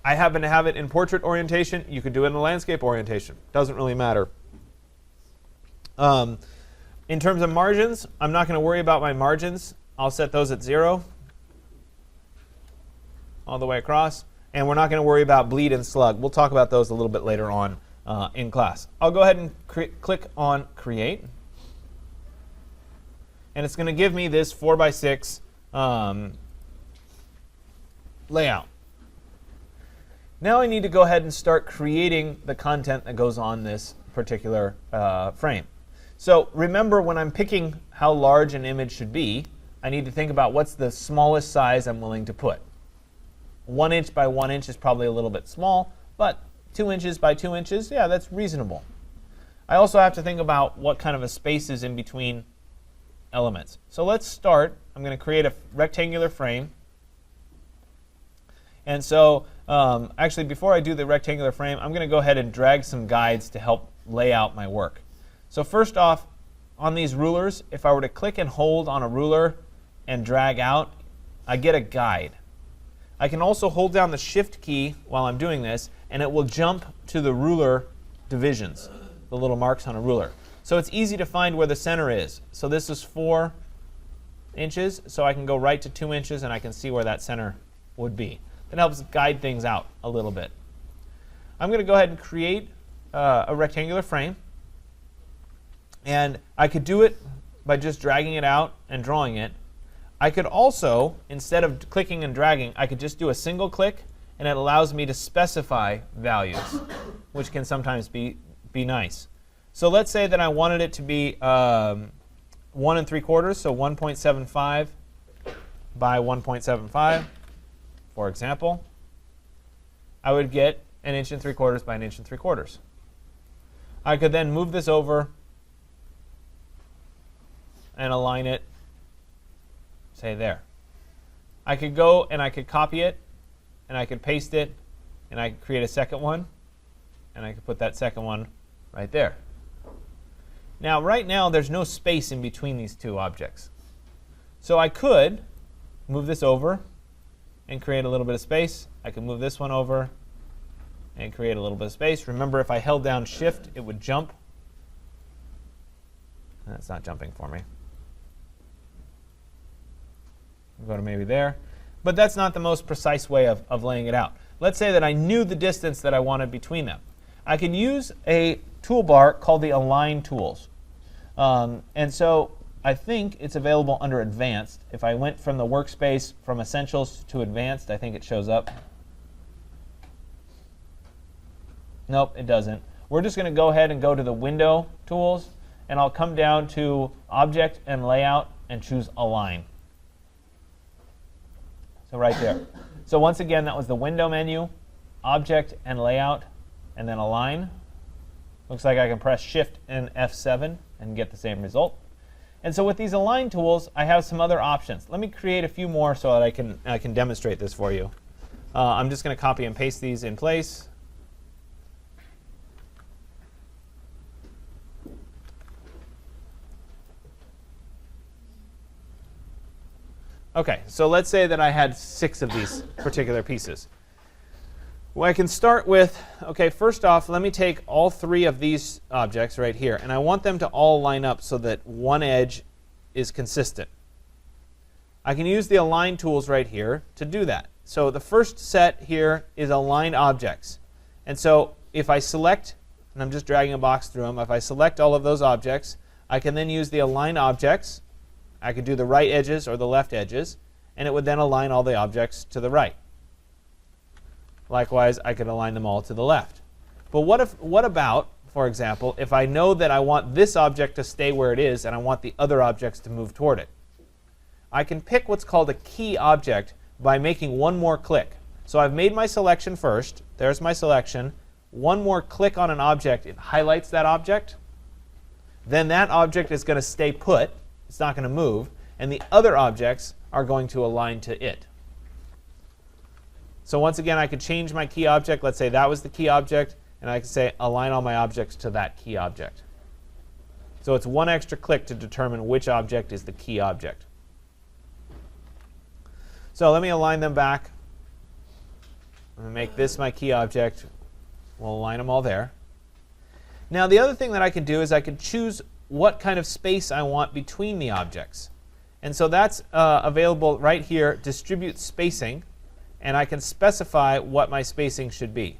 Speaker 1: I happen to have it in portrait orientation. You could do it in a landscape orientation. Doesn't really matter. In terms of margins, I'm not going to worry about my margins. I'll set those at 0 all the way across. And we're not going to worry about bleed and slug. We'll talk about those a little bit later on in class. I'll go ahead and click on Create. And it's going to give me this 4x6 layout. Now I need to go ahead and start creating the content that goes on this particular frame. So remember, when I'm picking how large an image should be, I need to think about what's the smallest size I'm willing to put. 1 inch by 1 inch is probably a little bit small, but 2 inches by 2 inches, yeah, that's reasonable. I also have to think about what kind of a space is in between elements. So let's start. I'm going to create a rectangular frame. And so actually, before I do the rectangular frame, I'm going to go ahead and drag some guides to help lay out my work. So first off, on these rulers, if I were to click and hold on a ruler and drag out, I get a guide. I can also hold down the Shift key while I'm doing this, and it will jump to the ruler divisions, the little marks on a ruler. So it's easy to find where the center is. So this is 4 inches, so I can go right to 2 inches, and I can see where that center would be. That helps guide things out a little bit. I'm going to go ahead and create a rectangular frame. And I could do it by just dragging it out and drawing it. I could also, instead of clicking and dragging, I could just do a single click, and it allows me to specify values, which can sometimes be nice. So let's say that I wanted it to be 1 3/4, so 1.75 by 1.75, for example. I would get 1 3/4 by 1 3/4. I could then move this over and align it, say there. I could go and I could copy it, and I could paste it, and I could create a second one, and I could put that second one right there. Now, right now, there's no space in between these two objects. So I could move this over and create a little bit of space. I could move this one over and create a little bit of space. Remember, if I held down Shift, it would jump. That's not jumping for me. Go to maybe there. But that's not the most precise way of laying it out. Let's say that I knew the distance that I wanted between them. I can use a toolbar called the Align Tools. And so I think it's available under Advanced. If I went from the workspace from Essentials to Advanced, I think it shows up. Nope, it doesn't. We're just going to go ahead and go to the Window Tools, and I'll come down to Object and Layout and choose Align. So right there. So once again, that was the Window menu, Object and Layout, and then Align. Looks like I can press Shift and F7 and get the same result. And so with these Align tools, I have some other options. Let me create a few more so that I can demonstrate this for you. I'm just going to copy and paste these in place. OK, so let's say that I had 6 of these particular pieces. Well, I can start with, OK, first off, let me take all 3 of these objects right here. And I want them to all line up so that one edge is consistent. I can use the Align tools right here to do that. So the first set here is aligned objects. And so if I select, and I'm just dragging a box through them, if I select all of those objects, I can then use the Align objects. I could do the right edges or the left edges, and it would then align all the objects to the right. Likewise, I could align them all to the left. But what about, for example, if I know that I want this object to stay where it is and I want the other objects to move toward it? I can pick what's called a key object by making one more click. So I've made my selection first. There's my selection. One more click on an object, it highlights that object. Then that object is going to stay put. It's not going to move. And the other objects are going to align to it. So once again, I could change my key object. Let's say that was the key object. And I could say align all my objects to that key object. So it's one extra click to determine which object is the key object. So let me align them back. I'm going to make this my key object. We'll align them all there. Now the other thing that I could do is I could choose what kind of space I want between the objects. And so that's available right here, distribute spacing. And I can specify what my spacing should be.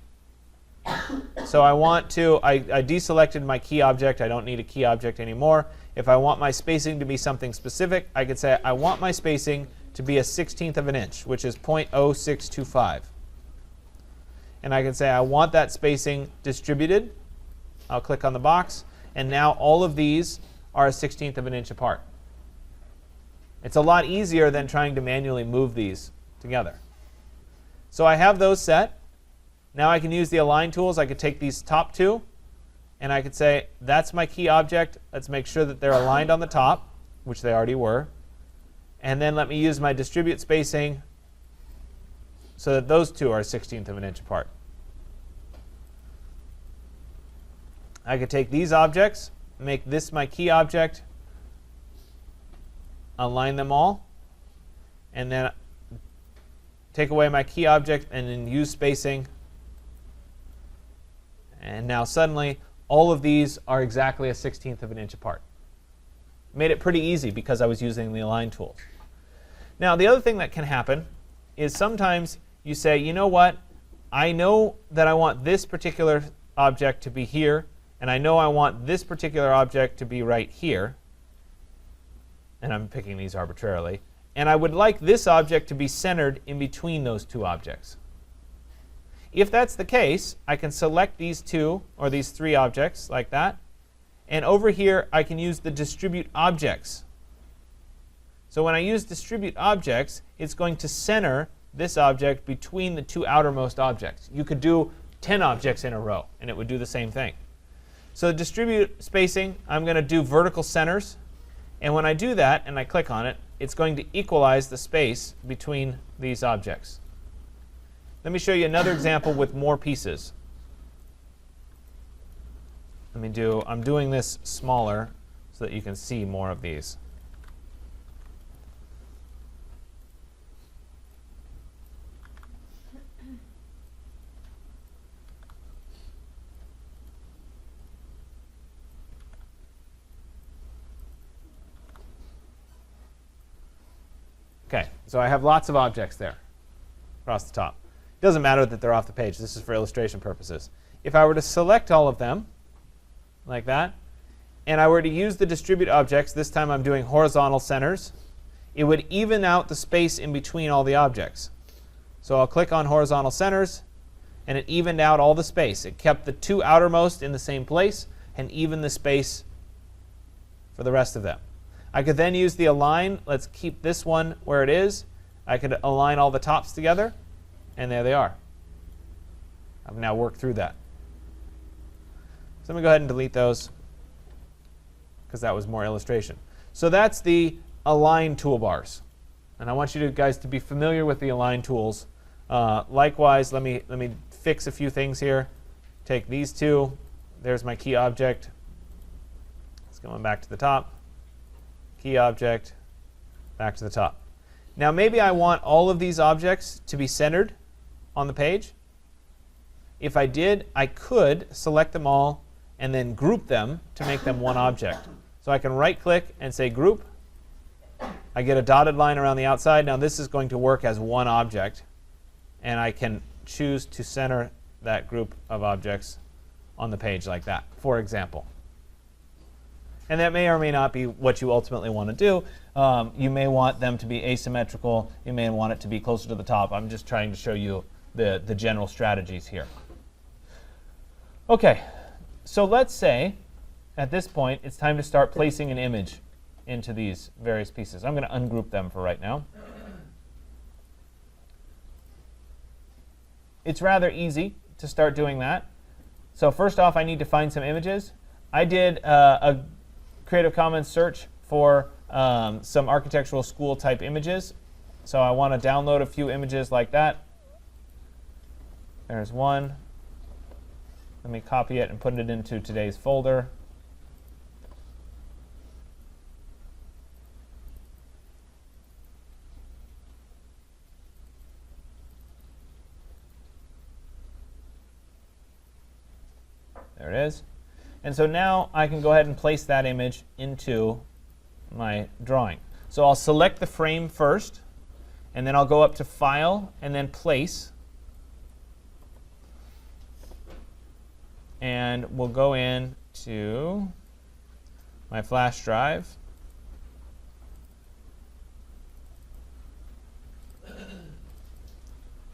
Speaker 1: So I want to, I deselected my key object. I don't need a key object anymore. If I want my spacing to be something specific, I could say I want my spacing to be a 1/16 of an inch, which is 0.0625. And I can say I want that spacing distributed. I'll click on the box. And now all of these are a 1/16 of an inch apart. It's a lot easier than trying to manually move these together. So I have those set. Now I can use the align tools. I could take these top two, and I could say, that's my key object. Let's make sure that they're aligned on the top, which they already were. And then let me use my distribute spacing so that those two are a 1/16 of an inch apart. I could take these objects, make this my key object, align them all, and then take away my key object and then use spacing. And now suddenly all of these are exactly a 1/16 of an inch apart. Made it pretty easy because I was using the align tools. Now the other thing that can happen is sometimes you say, you know what, I know that I want this particular object to be here, and I know I want this particular object to be right here. And I'm picking these arbitrarily. And I would like this object to be centered in between those two objects. If that's the case, I can select these two or these three objects like that. And over here, I can use the distribute objects. So when I use distribute objects, it's going to center this object between the two outermost objects. You could do 10 objects in a row, and it would do the same thing. So distribute spacing, I'm going to do vertical centers. And when I do that and I click on it, it's going to equalize the space between these objects. Let me show you another example with more pieces. I'm doing this smaller so that you can see more of these. OK, so I have lots of objects there across the top. It doesn't matter that they're off the page. This is for illustration purposes. If I were to select all of them like that, and I were to use the distribute objects, this time I'm doing horizontal centers, it would even out the space in between all the objects. So I'll click on horizontal centers, and it evened out all the space. It kept the two outermost in the same place and evened the space for the rest of them. I could then use the align. Let's keep this one where it is. I could align all the tops together, and there they are. I've now worked through that. So let me go ahead and delete those, because that was more illustration. So that's the align toolbars. And I want you guys to be familiar with the align tools. Likewise, let me fix a few things here. Take these two. There's my key object. It's going back to the top. Key object, back to the top. Now maybe I want all of these objects to be centered on the page. If I did, I could select them all and then group them to make them one object. So I can right-click and say Group. I get a dotted line around the outside. Now this is going to work as one object. And I can choose to center that group of objects on the page like that, for example. And that may or may not be what you ultimately want to do. You may want them to be asymmetrical. You may want it to be closer to the top. I'm just trying to show you the general strategies here. OK, so let's say at this point it's time to start placing an image into these various pieces. I'm going to ungroup them for right now. It's rather easy to start doing that. So first off, I need to find some images. I did a Creative Commons search for some architectural school type images. So I want to download a few images like that. There's one. Let me copy it and put it into today's folder. There it is. And so now I can go ahead and place that image into my drawing. So I'll select the frame first, and then I'll go up to File and then Place. And we'll go in to my flash drive.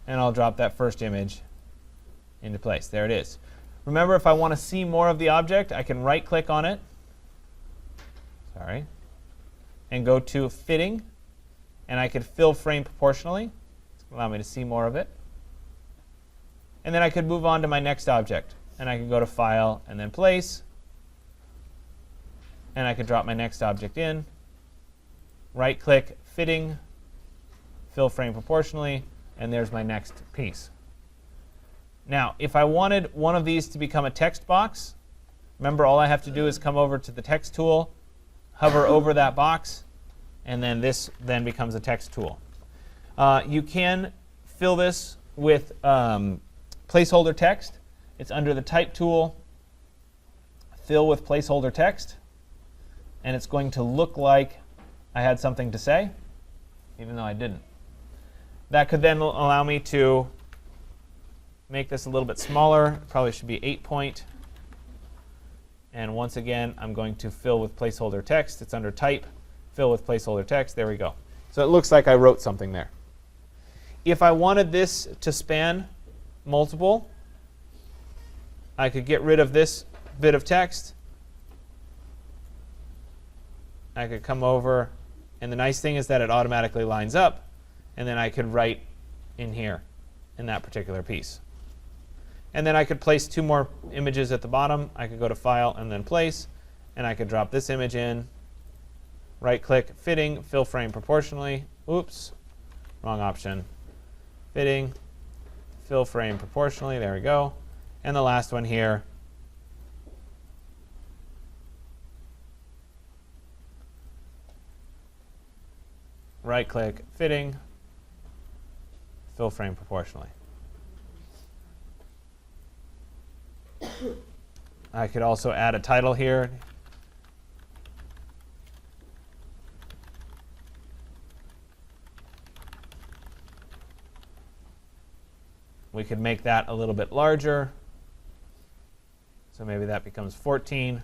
Speaker 1: And I'll drop that first image into place. There it is. Remember, if I want to see more of the object, I can right-click on it. Sorry. And go to Fitting. And I could fill frame proportionally. It's going to allow me to see more of it. And then I could move on to my next object. And I can go to File and then Place. And I could drop my next object in. Right-click, Fitting, fill frame proportionally, and there's my next piece. Now, if I wanted one of these to become a text box, remember all I have to do is come over to the text tool, hover over that box, and then this then becomes a text tool. You can fill this with placeholder text. It's under the Type tool, Fill with Placeholder Text, and it's going to look like I had something to say, even though I didn't. That could then allow me to make this a little bit smaller. It probably should be 8 point. And once again, I'm going to fill with placeholder text. It's under Type, Fill with Placeholder Text. There we go. So it looks like I wrote something there. If I wanted this to span multiple, I could get rid of this bit of text. I could come over, and the nice thing is that it automatically lines up, and then I could write in here in that particular piece. And then I could place two more images at the bottom. I could go to File and then Place, and I could drop this image in, right-click, Fitting, Fill Frame Proportionally. Oops, wrong option. Fitting, Fill Frame Proportionally. There we go. And the last one here, right-click, Fitting, Fill Frame Proportionally. I could also add a title here. We could make that a little bit larger. So maybe that becomes 14.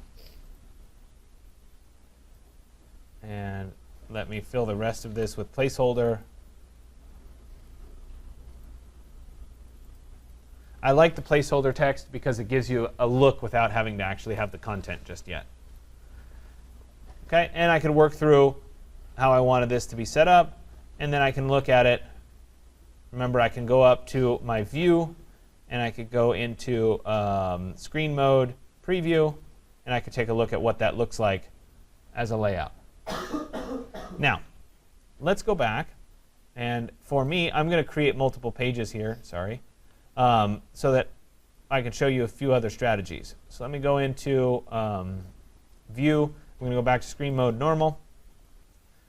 Speaker 1: And let me fill the rest of this with placeholder. I like the placeholder text because it gives you a look without having to actually have the content just yet. Okay, and I can work through how I wanted this to be set up, and then I can look at it. Remember, I can go up to my view, and I could go into screen mode, preview, and I could take a look at what that looks like as a layout. Now, let's go back, and for me, I'm going to create multiple pages here, sorry, so that I can show you a few other strategies. So let me go into view. I'm going to go back to screen mode normal,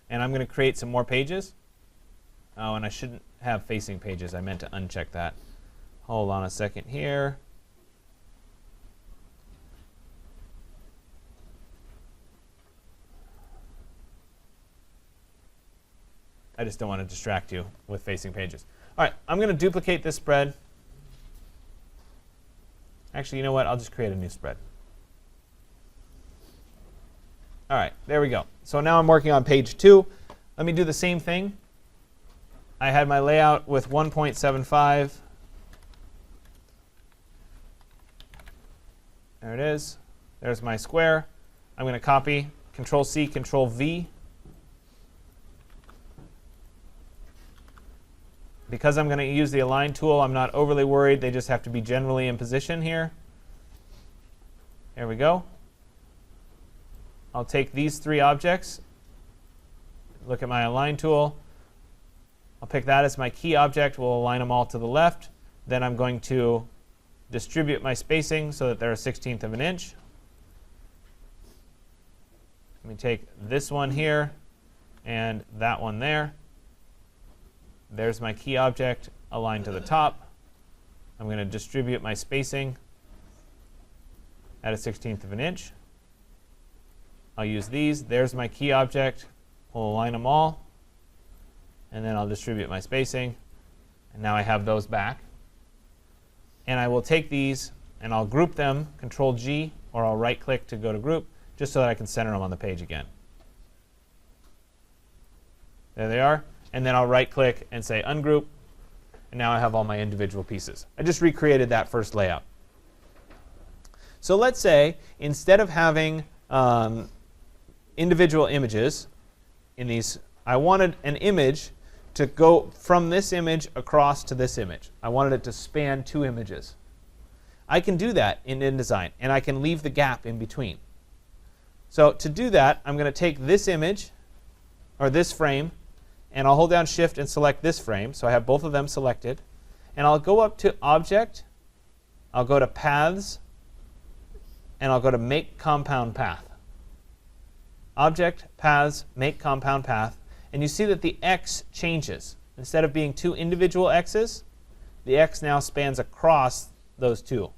Speaker 1: and I'm going to create some more pages. Oh, and I shouldn't have facing pages. I meant to uncheck that. Hold on a second here. I just don't want to distract you with facing pages. All right, I'm going to duplicate this spread. Actually, you know what? I'll just create a new spread. All right, there we go. So now I'm working on page 2. Let me do the same thing. I had my layout with 1.75. There it is. There's my square. I'm going to copy, Control-C, Control-V. Because I'm going to use the Align tool, I'm not overly worried. They just have to be generally in position here. There we go. I'll take these three objects, look at my align tool. I'll pick that as my key object. We'll align them all to the left. Then I'm going to distribute my spacing so that they're a 1/16 of an inch. Let me take this one here and that one there. There's my key object aligned to the top. I'm going to distribute my spacing at a 1/16 of an inch. I'll use these. There's my key object. We'll align them all. And then I'll distribute my spacing. And now I have those back. And I will take these and I'll group them, Control G, or I'll right click to go to group, just so that I can center them on the page again. There they are. And then I'll right click and say ungroup. And now I have all my individual pieces. I just recreated that first layout. So let's say instead of having individual images in these, I wanted an image to go from this image across to this image. I wanted it to span 2 images. I can do that in InDesign, and I can leave the gap in between. So to do that, I'm going to take this image, or this frame, and I'll hold down Shift and select this frame. So I have both of them selected. And I'll go up to Object. I'll go to Paths. And I'll go to Make Compound Path. Object, Paths, Make Compound Path. And you see that the X changes. Instead of being 2 individual X's, the X now spans across those 2.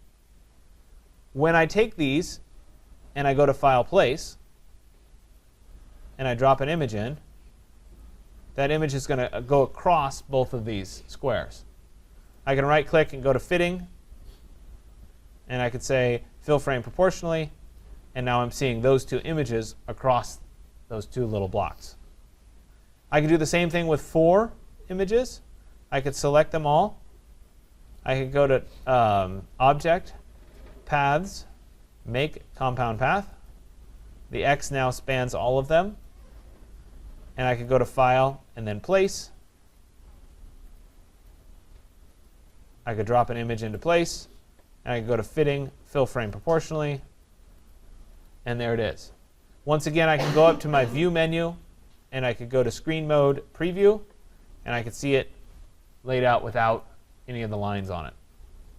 Speaker 1: When I take these and I go to File, Place, and I drop an image in, that image is going to go across both of these squares. I can right click and go to Fitting, and I could say Fill Frame Proportionally, and now I'm seeing those 2 images across those 2 little blocks. I could do the same thing with 4 images. I could select them all. I could go to Object, Paths, Make Compound Path. The X now spans all of them. And I could go to File and then Place. I could drop an image into place. And I could go to Fitting, Fill Frame Proportionally. And there it is. Once again, I can go up to my View menu, and I could go to Screen Mode Preview, and I could see it laid out without any of the lines on it.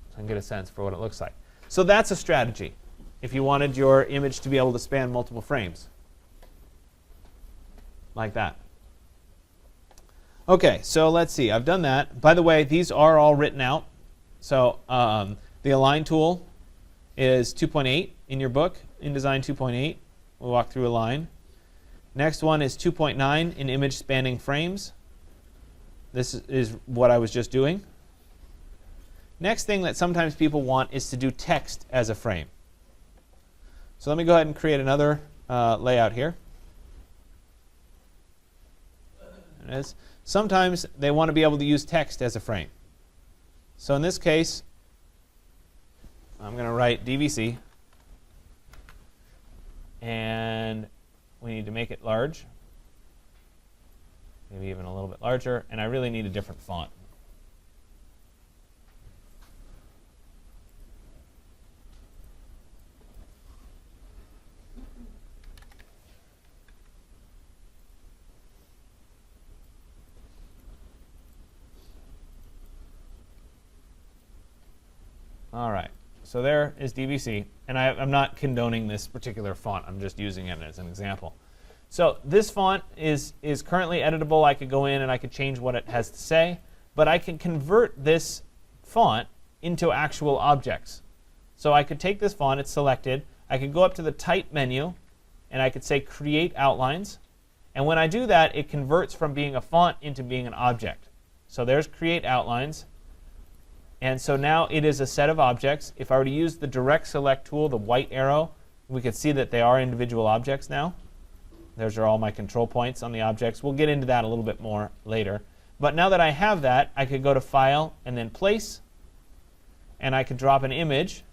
Speaker 1: So I can get a sense for what it looks like. So that's a strategy if you wanted your image to be able to span multiple frames. Like that. OK, so let's see. I've done that. By the way, these are all written out. So the Align tool is 2.8 in your book, InDesign 2.8. We'll walk through Align. Next one is 2.9 in image spanning frames. This is what I was just doing. Next thing that sometimes people want is to do text as a frame. So let me go ahead and create another layout here. There it is. Sometimes they want to be able to use text as a frame. So in this case, I'm going to write DVC. And we need to make it large. Maybe even a little bit larger. And I really need a different font. All right, so there is DVC. And I'm not condoning this particular font. I'm just using it as an example. So this font is currently editable. I could go in and I could change what it has to say. But I can convert this font into actual objects. So I could take this font. It's selected. I could go up to the Type menu, and I could say Create Outlines. And when I do that, it converts from being a font into being an object. So there's Create Outlines. And so now it is a set of objects. If I were to use the Direct Select tool, the white arrow, we could see that they are individual objects now. Those are all my control points on the objects. We'll get into that a little bit more later. But now that I have that, I could go to File and then Place. And I could drop an image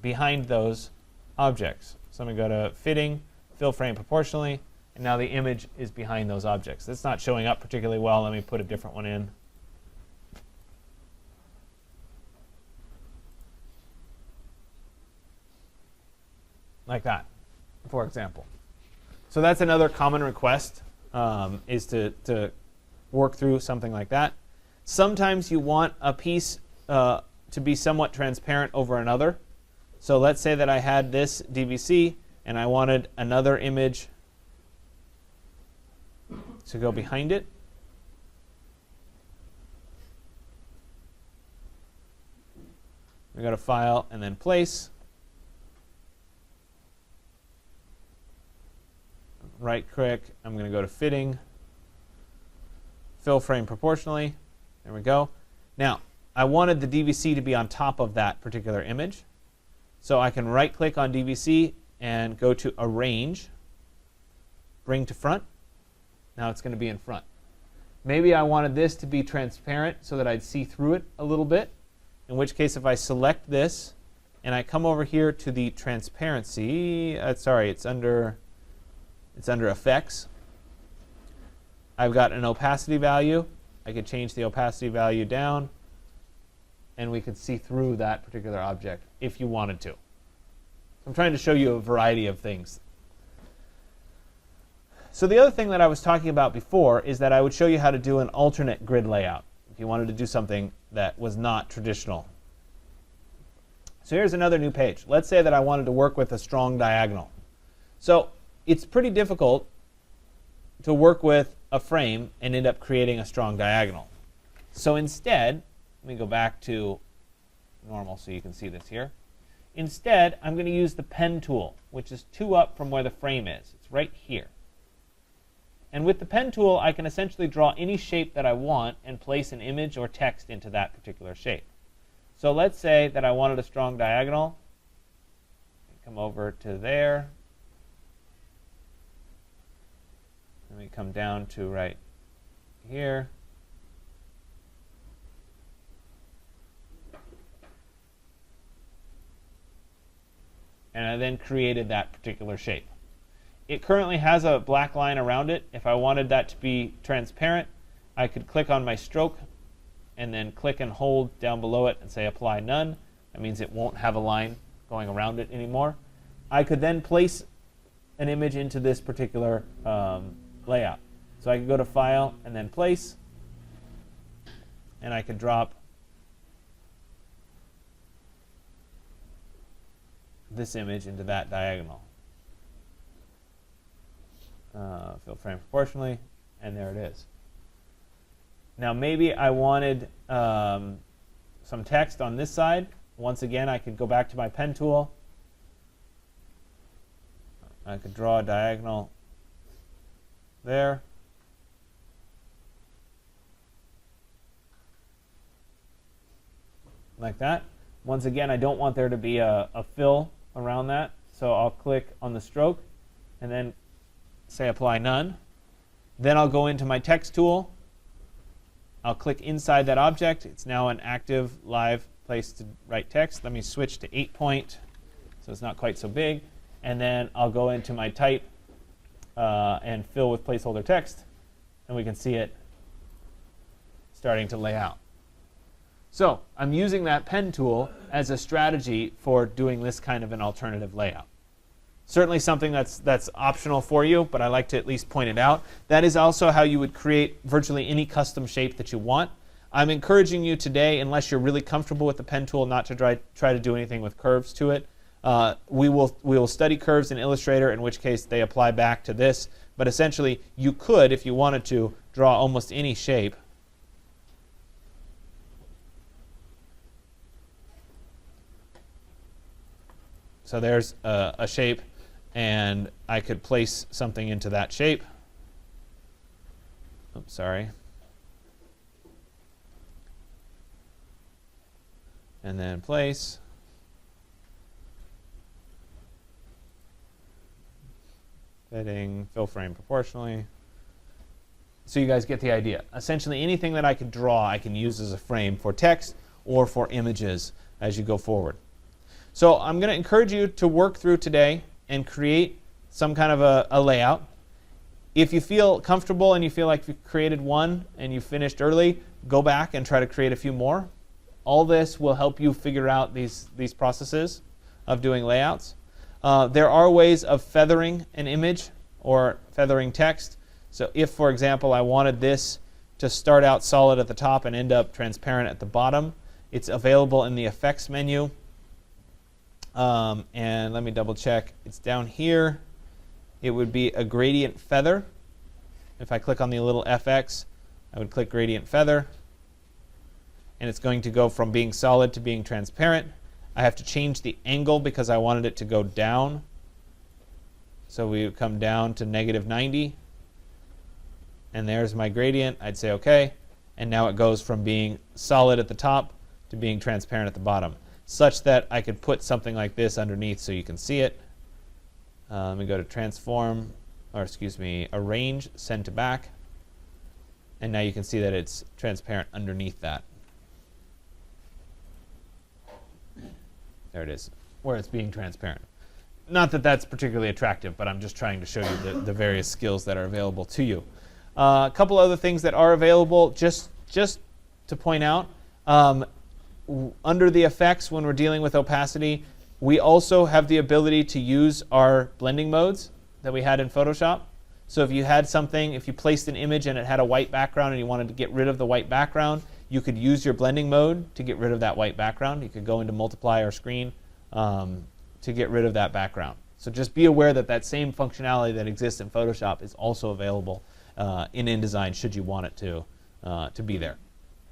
Speaker 1: behind those objects. So I'm going to go to Fitting, Fill Frame Proportionally. And now the image is behind those objects. It's not showing up particularly well. Let me put a different one in. Like that, for example. So that's another common request, is to work through something like that. Sometimes you want a piece to be somewhat transparent over another. So let's say that I had this DVC and I wanted another image to go behind it. We go to File and then Place. Right click, I'm going to go to Fitting, Fill Frame Proportionally. There we go. Now, I wanted the DVC to be on top of that particular image. So I can right click on DVC and go to Arrange, Bring to Front. Now it's going to be in front. Maybe I wanted this to be transparent so that I'd see through it a little bit, in which case if I select this and I come over here to the transparency, sorry, it's under Effects. I've got an opacity value. I could change the opacity value down, and we could see through that particular object if you wanted to. I'm trying to show you a variety of things. So the other thing that I was talking about before is that I would show you how to do an alternate grid layout if you wanted to do something that was not traditional. So here's another new page. Let's say that I wanted to work with a strong diagonal. So it's pretty difficult to work with a frame and end up creating a strong diagonal. So instead, let me go back to normal so you can see this here. Instead, I'm going to use the pen tool, which is 2 up from where the frame is. It's right here. And with the pen tool, I can essentially draw any shape that I want and place an image or text into that particular shape. So let's say that I wanted a strong diagonal. Come over to there. Let me come down to right here. And I then created that particular shape. It currently has a black line around it. If I wanted that to be transparent, I could click on my stroke and then click and hold down below it and say Apply None. That means it won't have a line going around it anymore. I could then place an image into this particular layout. So I could go to File and then Place, and I could drop this image into that diagonal. Fill frame proportionally, and there it is. Now maybe I wanted some text on this side. Once again, I could go back to my pen tool. I could draw a diagonal there. Like that. Once again, I don't want there to be a fill around that, so I'll click on the stroke and then say Apply None. Then I'll go into my text tool. I'll click inside that object. It's now an active live place to write text. Let me switch to 8 point so it's not quite so big. And then I'll go into my type and fill with placeholder text, and we can see it starting to lay out. So I'm using that pen tool as a strategy for doing this kind of an alternative layout. Certainly something that's optional for you, but I like to at least point it out. That is also how you would create virtually any custom shape that you want. I'm encouraging you today, unless you're really comfortable with the pen tool, not to try to do anything with curves to it. We will study curves in Illustrator, in which case they apply back to this. But essentially, you could, if you wanted to, draw almost any shape. So there's a shape, and I could place something into that shape. Oops, sorry. And then place. Fitting, fill frame proportionally. So you guys get the idea. Essentially, anything that I could draw, I can use as a frame for text or for images as you go forward. So I'm going to encourage you to work through today and create some kind of a layout. If you feel comfortable and you feel like you've created one and you finished early, go back and try to create a few more. All this will help you figure out these processes of doing layouts. There are ways of feathering an image or feathering text. So if, for example, I wanted this to start out solid at the top and end up transparent at the bottom, it's available in the effects menu. And let me double check. It's down here. It would be a gradient feather. If I click on the little FX, I would click gradient feather. And it's going to go from being solid to being transparent. I have to change the angle because I wanted it to go down. So we would come down to -90. And there's my gradient. I'd say OK. And now it goes from being solid at the top to being transparent at the bottom, such that I could put something like this underneath so you can see it. Let me go to transform, or excuse me, arrange, send to back. And now you can see that it's transparent underneath that. There it is, where it's being transparent. Not that that's particularly attractive, but I'm just trying to show you the various skills that are available to you. A couple other things that are available, just to point out. Under the effects, when we're dealing with opacity, we also have the ability to use our blending modes that we had in Photoshop. So if you had something, if you placed an image and it had a white background and you wanted to get rid of the white background, you could use your blending mode to get rid of that white background. You could go into multiply or screen to get rid of that background. So just be aware that that same functionality that exists in Photoshop is also available in InDesign should you want it to be there.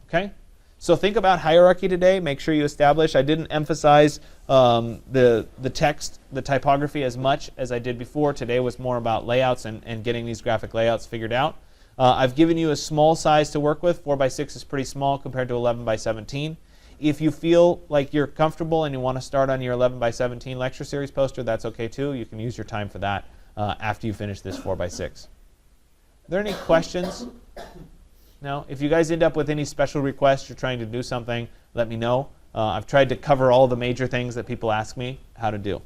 Speaker 1: Okay? So think about hierarchy today. Make sure you establish. I didn't emphasize the text, the typography as much as I did before. Today was more about layouts and getting these graphic layouts figured out. I've given you a small size to work with. 4x6 is pretty small compared to 11x17. If you feel like you're comfortable and you want to start on your 11x17 lecture series poster, that's OK too. You can use your time for that after you finish this 4x6. Are there any questions? No? If you guys end up with any special requests, you're trying to do something, let me know. I've tried to cover all the major things that people ask me how to do.